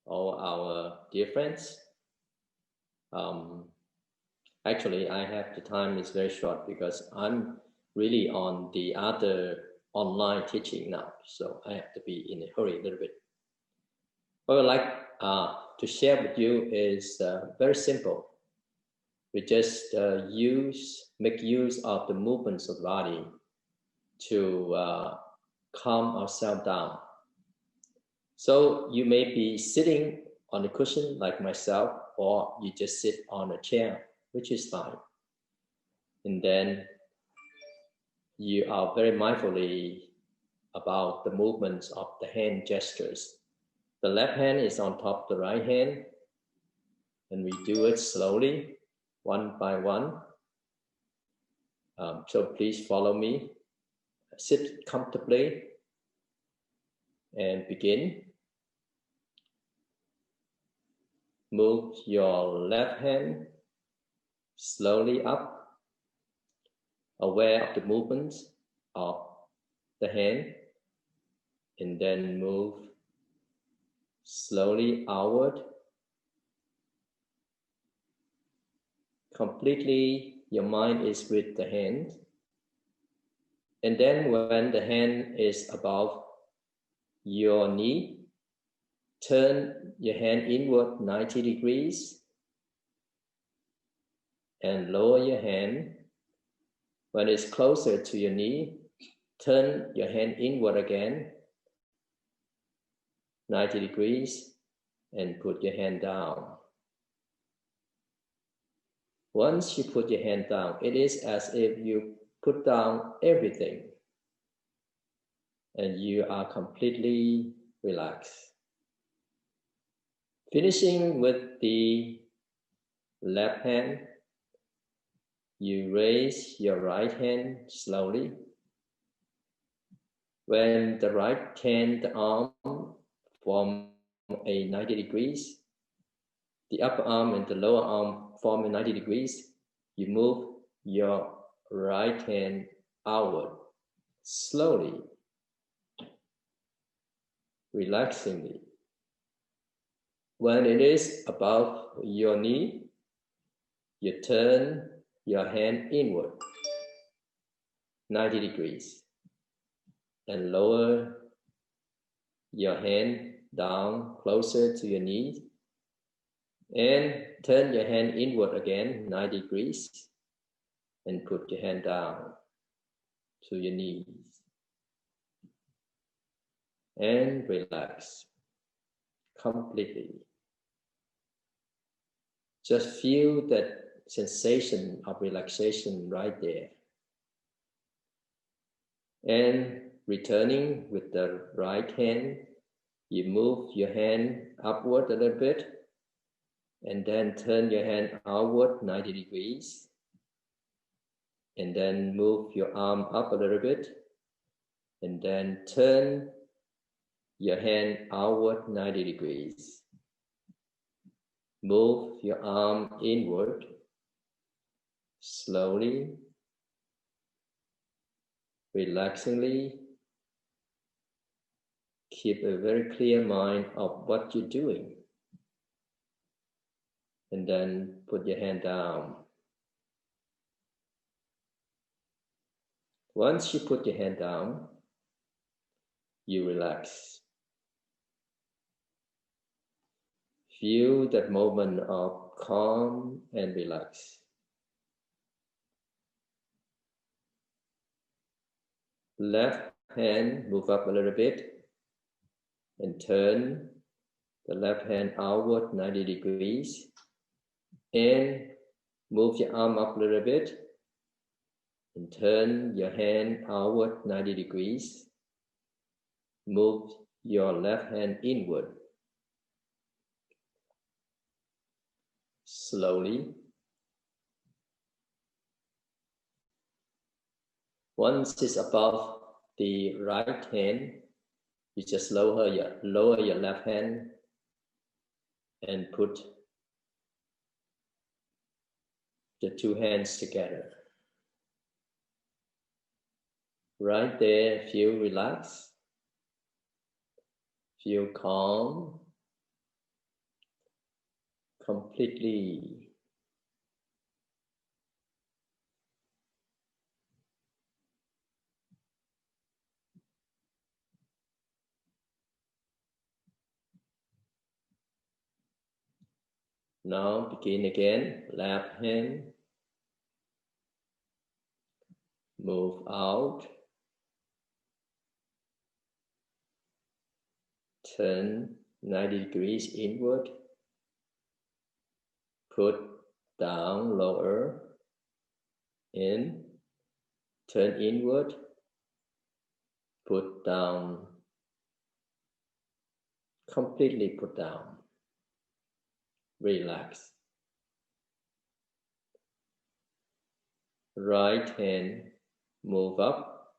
all our dear friends. Actually, I have the time is very short because I'm really on the other online teaching now, so I have to be in a hurry a little bit. What I'd like to share with you is very simple. We just make use of the movements of the body to calm ourselves down. So you may be sitting on a cushion like myself, or you just sit on a chair, which is fine. And then you are very mindfully about the movements of the hand gestures. The left hand is on top of the right hand, and we do it slowly, one by one. So please follow me. Sit comfortably and begin. Move your left hand slowly up, aware of the movements of the hand, and then move slowly outward. Completely, your mind is with the hand. And then when the hand is above your knee, turn your hand inward 90 degrees and lower your hand. When it's closer to your knee, turn your hand inward again 90 degrees and put your hand down. Once you put your hand down, it is as if you put down everything and you are completely relaxed. Finishing with the left hand, you raise your right hand slowly. When the right hand arm form a 90 degrees, the upper arm and the lower arm form a 90 degrees, you move your right hand outward slowly, relaxingly. When it is above your knee, you turn your hand inward 90 degrees and lower your hand down closer to your knee and turn your hand inward again 90 degrees and put your hand down to your knees and relax completely. Just feel that sensation of relaxation right there. And returning with the right hand, you move your hand upward a little bit and then turn your hand outward 90 degrees. And then move your arm up a little bit and then turn your hand outward 90 degrees. Move your arm inward slowly, relaxingly. Keep a very clear mind of what you're doing. And then put your hand down. Once you put your hand down, you relax. Feel that moment of calm and relax. Left hand move up a little bit and turn the left hand outward 90 degrees and move your arm up a little bit and turn your hand outward 90 degrees. Move your left hand inward. Slowly. Once it's above the right hand, you just lower your left hand and put the two hands together. Right there, feel relaxed, feel calm, completely. Now begin again, left hand, move out, turn 90 degrees inward, put down, lower, in, turn inward, put down, completely put down, relax. Right hand, move up,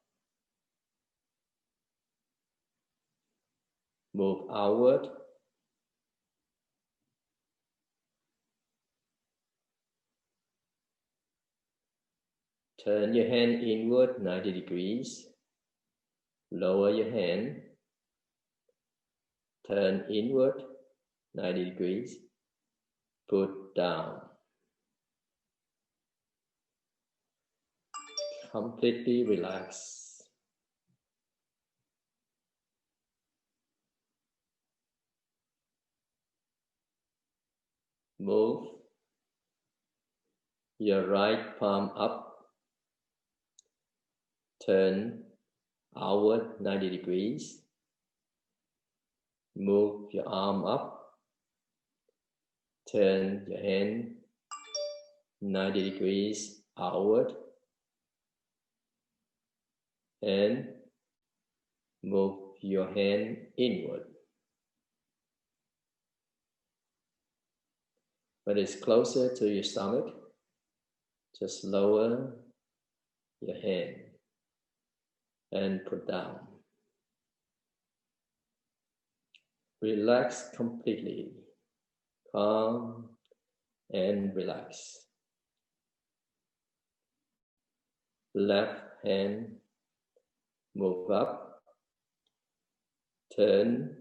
move outward, turn your hand inward 90 degrees, lower your hand, turn inward 90 degrees, put down. Completely relax. Move your right palm up, turn outward 90 degrees, move your arm up, turn your hand 90 degrees outward, and move your hand inward. When it's closer to your stomach, just lower your hand and put down. Relax completely, calm and relax. Left hand, move up, turn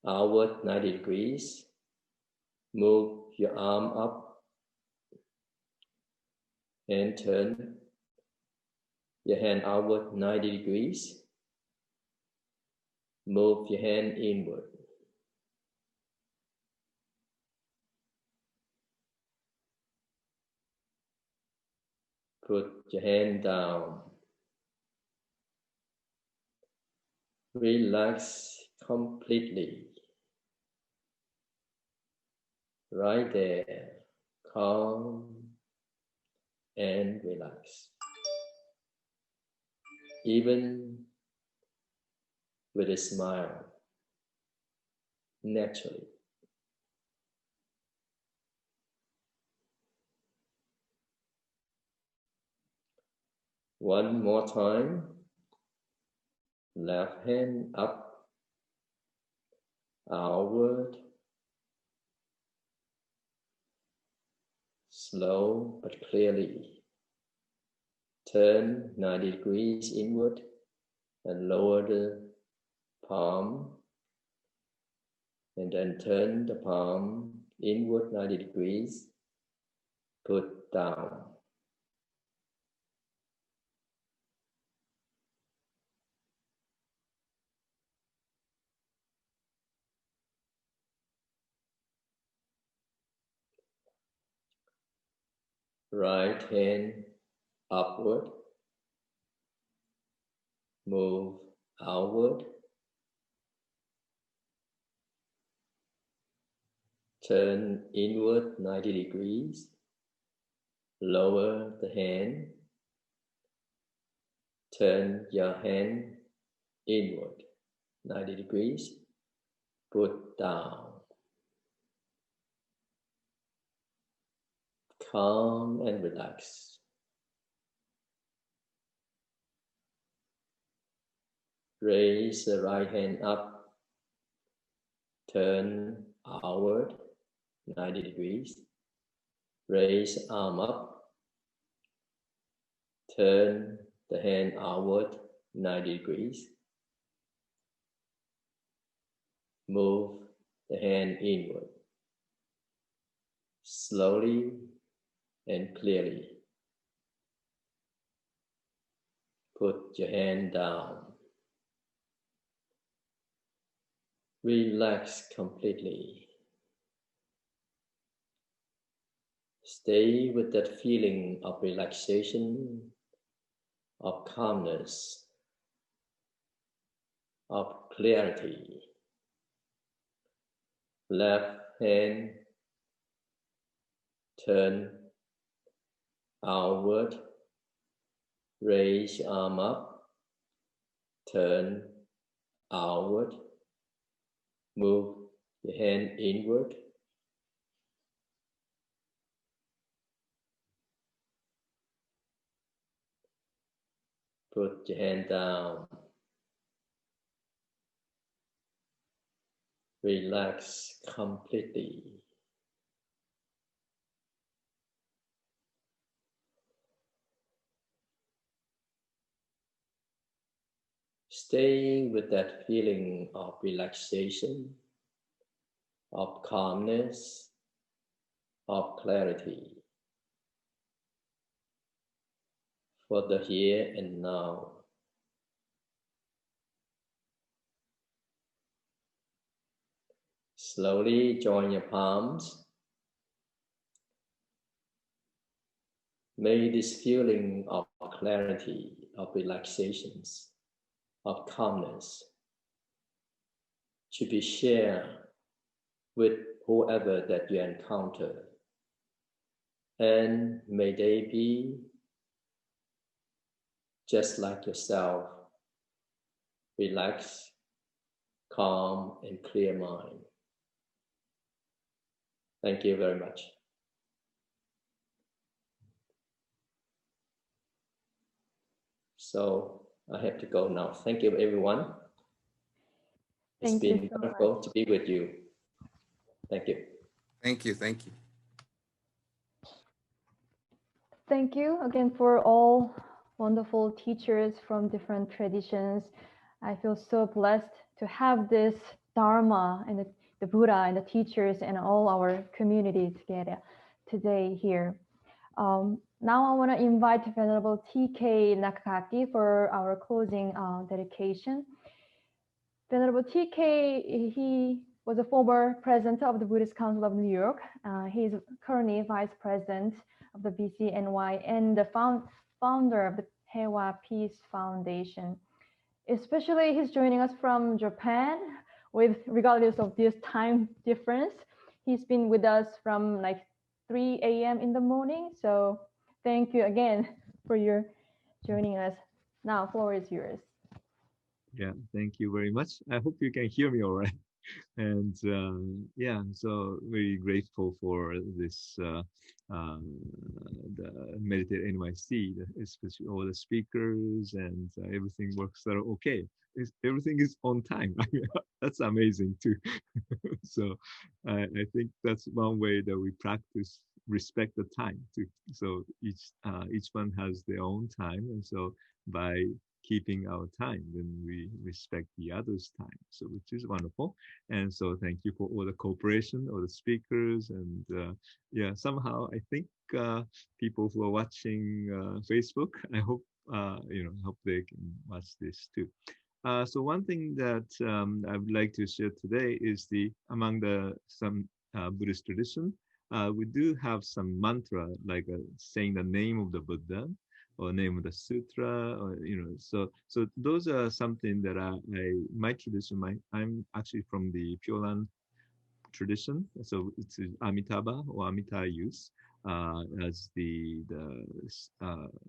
outward 90 degrees, move your arm up and turn your hand outward 90 degrees, move your hand inward. Put your hand down. Relax completely. Right there, calm and relax. Even with a smile, naturally. One more time. Left hand up, outward. Slow but clearly. Turn 90 degrees inward and lower the palm. And then turn the palm inward 90 degrees. Put down. Right hand upward, move outward, turn inward 90 degrees, lower the hand, turn your hand inward 90 degrees, put down. Calm and relax. Raise the right hand up, turn outward 90 degrees, Raise arm up. Turn the hand outward 90 degrees. Move the hand inward. Slowly and clearly. Put your hand down. Relax completely. Stay with that feeling of relaxation, of calmness, of clarity. Left hand turn outward, raise arm up, turn outward, move your hand inward. Put your hand down. Relax completely. Stay with that feeling of relaxation, of calmness, of clarity for the here and now. Slowly join your palms. May this feeling of clarity, of relaxations, of calmness to be shared with whoever that you encounter. And may they be just like yourself, relaxed, calm, and clear mind. Thank you very much. So I have to go now. Thank you, everyone. It's Thank you been so wonderful much. to be with you. Thank you. Thank you. Thank you. Thank you again for all wonderful teachers from different traditions. I feel so blessed to have this Dharma and the Buddha and the teachers and all our community together today here. Now I want to invite Venerable TK Nakagaki for our closing dedication. Venerable TK, he was a former president of the Buddhist Council of New York. He is currently vice president of the BCNY and the founder of the Heiwa Peace Foundation. Especially he's joining us from Japan regardless of this time difference. He's been with us from like 3 a.m. in the morning. So thank you again for your joining us. Now, floor is yours. Yeah, thank you very much. I hope you can hear me all right. And yeah, I'm so very grateful for this, the Meditate NYC, especially all the speakers and everything works out okay. Everything is on time. That's amazing too. So I think that's one way that we practice respect the time too. So each one has their own time, and so by keeping our time, then we respect the other's time. So which is wonderful. And so thank you for all the cooperation, all the speakers, and yeah, somehow I think people who are watching Facebook, I hope hope they can watch this too. So one thing that I would like to share today is among some Buddhist tradition, we do have some mantra like saying the name of the Buddha or name of the sutra, or so those are something that my tradition. I'm actually from the Pure Land tradition, so it's Amitabha or Amita use as the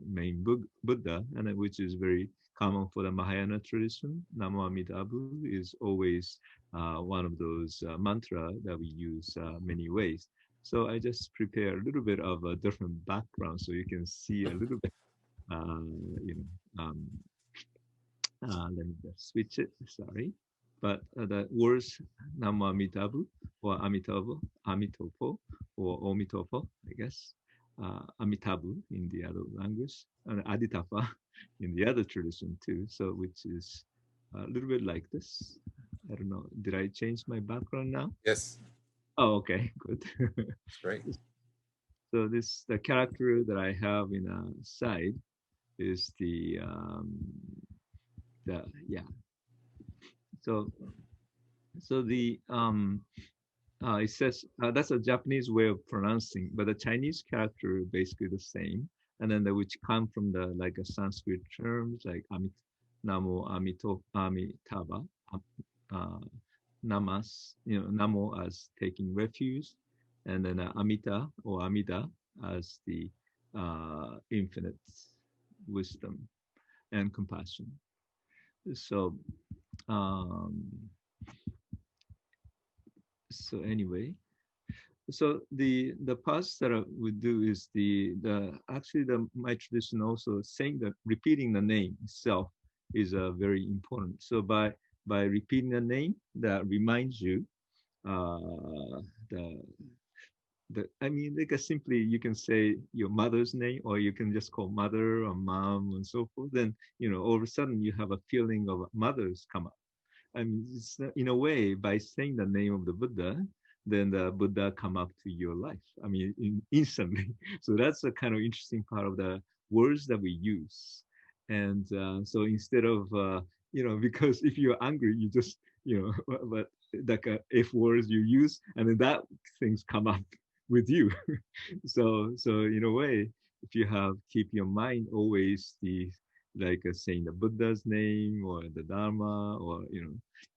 main Buddha, and which is very common for the Mahayana tradition. Namo Amitabha is always one of those mantra that we use many ways. So I just prepare a little bit of a different background so you can see a little bit. Let me just switch it. Sorry, but the words Namo Amitabha or Amitopo, or Omitopo, I guess. Amitabu in the other language, and Aditapa in the other tradition too. So which is a little bit like this. I don't know. Did I change my background now? Yes, Oh, okay, good. that's great. So the character that I have in a side is the yeah. So the it says that's a Japanese way of pronouncing, but the Chinese character basically the same, and then which come from the like a Sanskrit terms like Namo Amitabha, Namas, Namo as taking refuge, and then Amita or Amida as the infinite wisdom and compassion. So so anyway, so the parts that I would do is actually my tradition also saying that repeating the name itself is very important. So by repeating the name, that reminds you I mean, like simply you can say your mother's name, or you can just call mother or mom and so forth. Then all of a sudden you have a feeling of mothers come up. I mean, it's, in a way, by saying the name of the Buddha, then the Buddha come up to your life. I mean, instantly. So that's a kind of interesting part of the words that we use. And so instead of, because if you're angry, you just, but like F words you use, and then that things come up with you. So in a way, if you keep your mind always like saying the Buddha's name or the Dharma or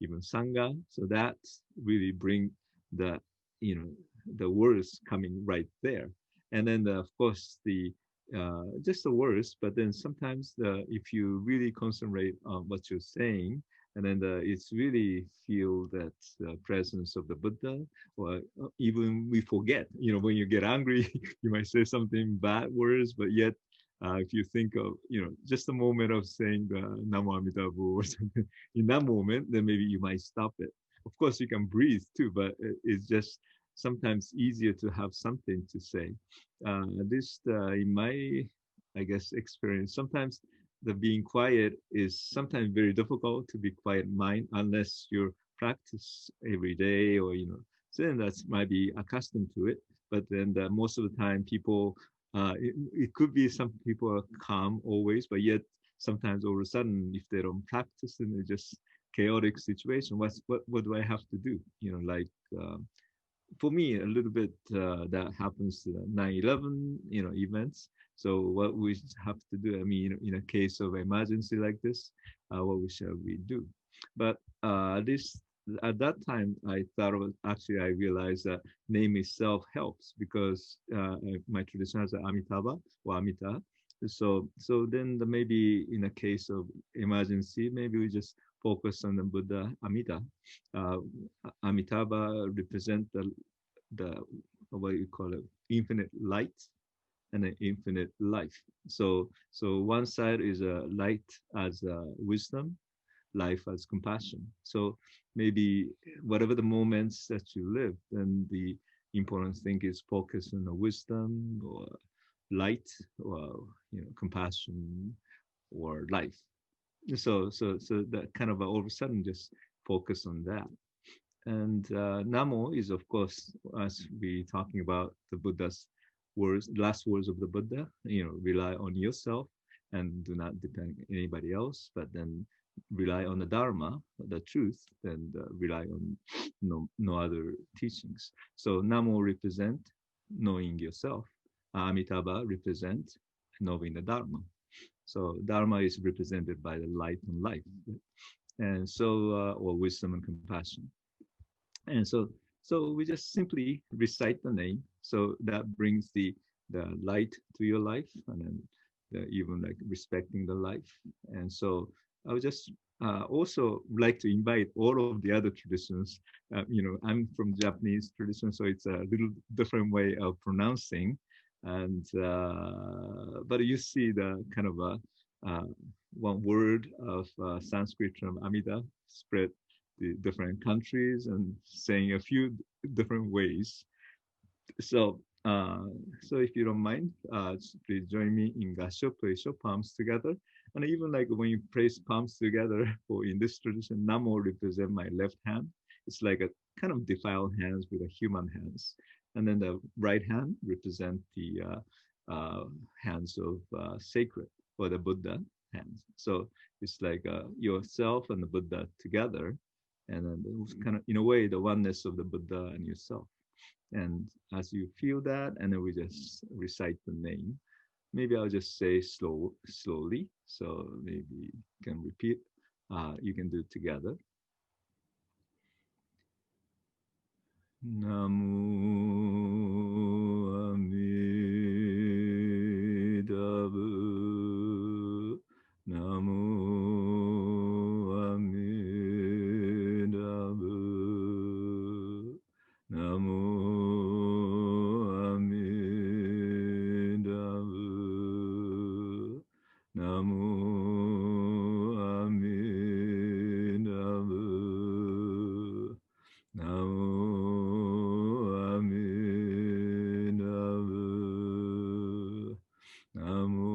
even Sangha, so that really bring the the words coming right there, and then of course just the words, but then sometimes if you really concentrate on what you're saying, and then it's really feel that presence of the Buddha, or even we forget, when you get angry, you might say something bad words, but yet if you think of, just a moment of saying the Namo Amitabha or something, in that moment, then maybe you might stop it. Of course, you can breathe too, but it's just sometimes easier to have something to say. This, in my, I guess, experience, sometimes the being quiet is sometimes very difficult to be quiet mind unless you practice every day, or so then that's might be accustomed to it. But then most of the time people it could be some people are calm always, but yet sometimes all of a sudden if they don't practice, then it's just chaotic situation. What do I have to do? Like for me a little bit that happens to the 9/11 events. So what we have to do, I mean, in a case of emergency like this, what shall we do? But at that time, I thought actually I realized that name itself helps, because my tradition has Amitabha or Amita. So then maybe in a case of emergency, maybe we just focus on the Buddha Amita. Amitabha represent the what you call it, infinite light and an infinite life. So one side is a light as wisdom, life as compassion. So maybe whatever the moments that you live, then the important thing is focus on the wisdom or light, or compassion or life. So that kind of all of a sudden just focus on that. And Namo is, of course, as we talking about the Buddha's words, last words of the Buddha, rely on yourself and do not depend on anybody else, but then rely on the Dharma, the truth, and rely on no other teachings. So Namo represent knowing yourself. Amitabha represent knowing the Dharma. So Dharma is represented by the light and life, and so or wisdom and compassion. And so we just simply recite the name. So that brings the light to your life, and then even like respecting the life. And so I would just also like to invite all of the other traditions. I'm from Japanese tradition, so it's a little different way of pronouncing. And but you see the kind of one word of Sanskrit term Amida spread the different countries and saying a few different ways. So, so if you don't mind, please join me in Gasho, Pleisho, palms together. And even like when you place palms together, for in this tradition, Namo represent my left hand. It's like a kind of defiled hands with a human hands. And then the right hand represent the hands of sacred, or the Buddha hands. So it's like yourself and the Buddha together. And then it's kind of, in a way, the oneness of the Buddha and yourself. And as you feel that, and then we just recite the name. Maybe I'll just say slowly. So maybe you can repeat. You can do it together. Namo Amida Bu. Namo Amida Bu. Namo Amida Bu. Namo Amida Bu. Namo Amida Bu. Namo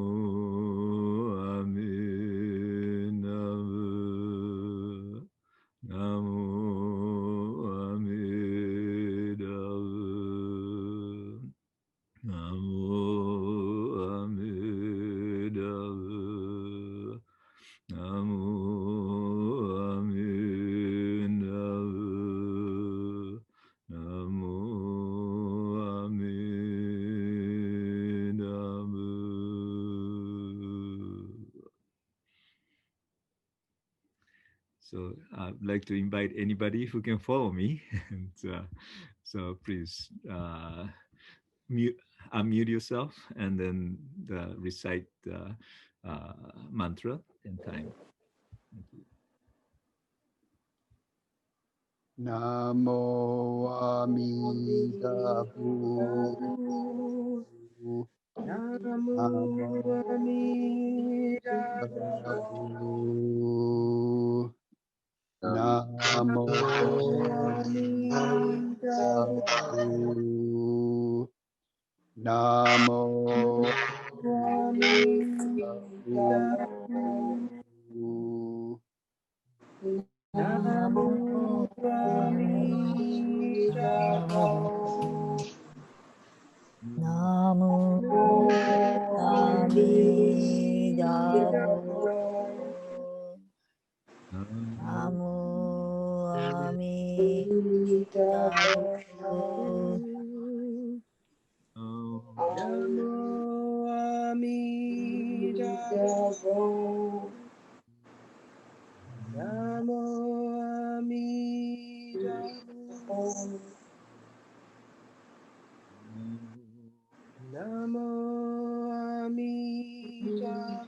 Amida Bu. Namo Amida Bu. Namo Amida Bu. Namo Amida Bu. Namo Amida Bu. So I'd like to invite anybody who can follow me. And so please unmute yourself and then recite the mantra in time. Thank you. Namo Amida Bu. Namo Amida Bu. Namo Amida Bu. Namo Amida Bu. Namo Amida Bu. Namo Amida Bu. Namo Amida Bu. Namo Amida Bu. Namo Amida Bu. Namo Amida Bu.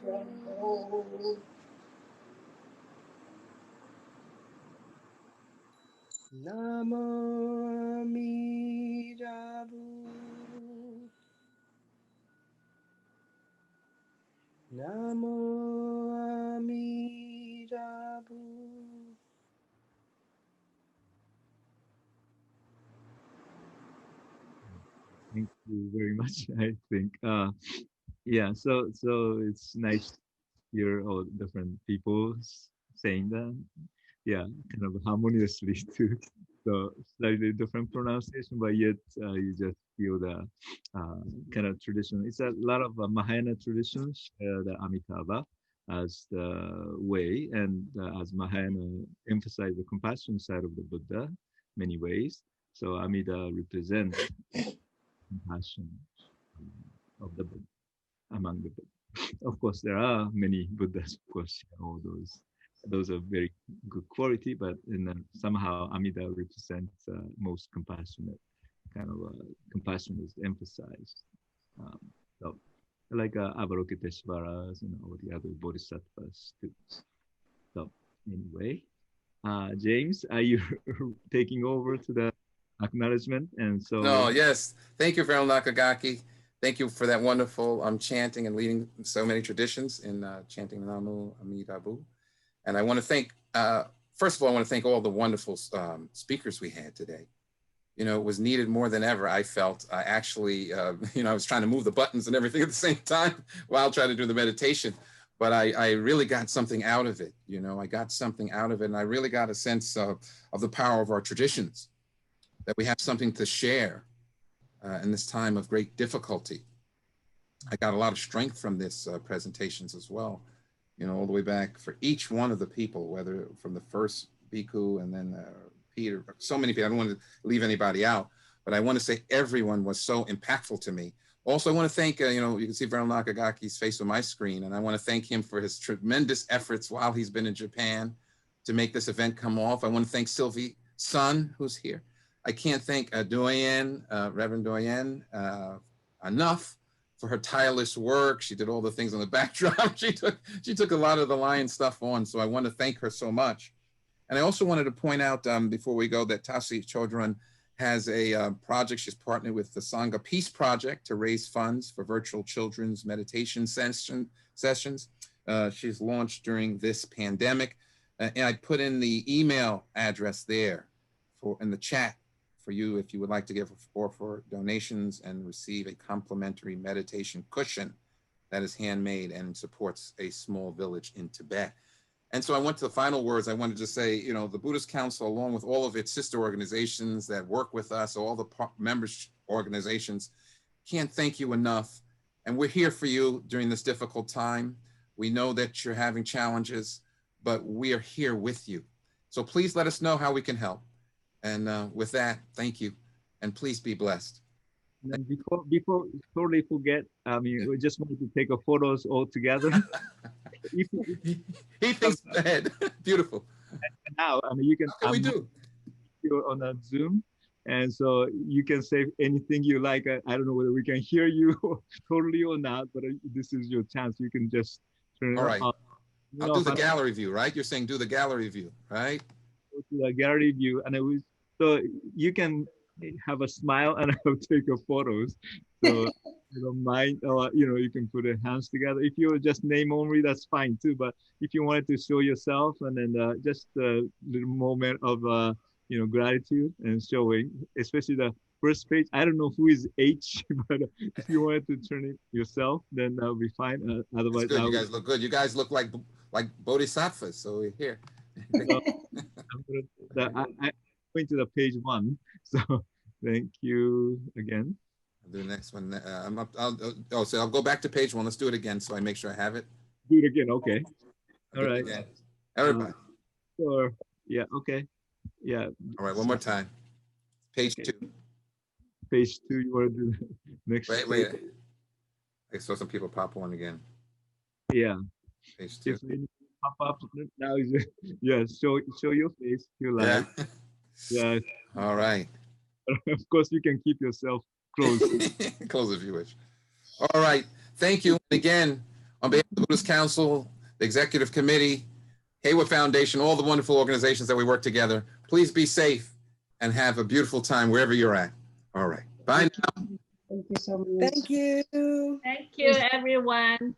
Namo Amida Bu. Namo Amida Bu. Thank you very much. I think, yeah. So it's nice to hear all different people saying that. Yeah, kind of harmoniously too. So slightly different pronunciation, but yet you just feel the kind of tradition. It's a lot of Mahayana traditions, the Amitabha as the way, and as Mahayana emphasize the compassion side of the Buddha, many ways. So Amida represents compassion of the Buddha, among the Buddha. Of course, there are many Buddhas, of course, all those are very good quality, but somehow Amida represents most compassionate, kind of compassion is emphasized. So like Avalokiteshvaras and all the other bodhisattvas too. So anyway, James, are you taking over to the acknowledgement? And so no, yes, thank you, Venerable Nakagaki. Thank you for that wonderful chanting and leading so many traditions in chanting Namo Amida Bu. And I want to thank first of all, I want to thank all the wonderful speakers we had today. You know, it was needed more than ever, I felt. I actually, you know, I was trying to move the buttons and everything at the same time while trying to do the meditation. But I really got something out of it. You know, I got something out of it. And I really got a sense of the power of our traditions, that we have something to share in this time of great difficulty. I got a lot of strength from this presentations as well. You know, all the way back for each one of the people, whether from the first bhikkhu and then Peter, so many people. I don't want to leave anybody out, but I want to say everyone was so impactful to me. Also, I want to thank, you know, you can see Venerable Nakagaki's face on my screen, and I want to thank him for his tremendous efforts while he's been in Japan to make this event come off. I want to thank Sylvie Sun, who's here. I can't thank Doyen, Reverend Doyen, enough for her tireless work. She did all the things on the backdrop. She took a lot of the lion stuff on, so I want to thank her so much. And I also wanted to point out before we go that Tasi Chodron has a project. She's partnered with the Sangha Peace Project to raise funds for virtual children's meditation sessions. She's launched during this pandemic. And I put in the email address there in the chat for you if you would like to give or for donations and receive a complimentary meditation cushion that is handmade and supports a small village in Tibet. And so I went to the final words. I wanted to say, you know, the Buddhist Council, along with all of its sister organizations that work with us, all the members organizations, can't thank you enough. And we're here for you during this difficult time. We know that you're having challenges, but we are here with you. So please let us know how we can help. And with that, thank you. And please be blessed. And before totally forget, I mean, we just wanted to take a photos all together. He thinks ahead. Beautiful. And now, I mean, you can. What can we do? You're on a Zoom, and so you can say anything you like. I don't know whether we can hear you totally or not, but this is your chance. You can just turn it all right. on. I'll do the gallery view, right? You're saying do the gallery view, right? Go to the gallery view, and so you can have a smile and I'll take your photos. So you don't mind, or you know, you can put your hands together. If you're just name only, that's fine too. But if you wanted to show yourself, and then just a little moment of you know, gratitude and showing, especially the first page. I don't know who is H, but if you wanted to turn it yourself, then that'll be fine. Otherwise, good. You guys look good. You guys look like bodhisattvas. So we're here. So, I'm going to the page 1. So thank you again. I'll do the next one. So I'll go back to page 1. Let's do it again so I make sure I have it. Do it again. Okay. All right. Everybody. Sure. Yeah. Okay. Yeah. All right. One more time. Page 2. Page 2. You want to do the next? Wait. I saw some people pop on again. Yeah. Page 2. If any pop up now, yeah. Show your face. You like. Yeah. All right. Of course, you can keep yourself closed. Close if you wish. All right. Thank you again on behalf of the Buddhist Council, the Executive Committee, Hayward Foundation, all the wonderful organizations that we work together. Please be safe and have a beautiful time wherever you're at. All right. Bye now. Thank you so much. Thank you. Thank you, everyone.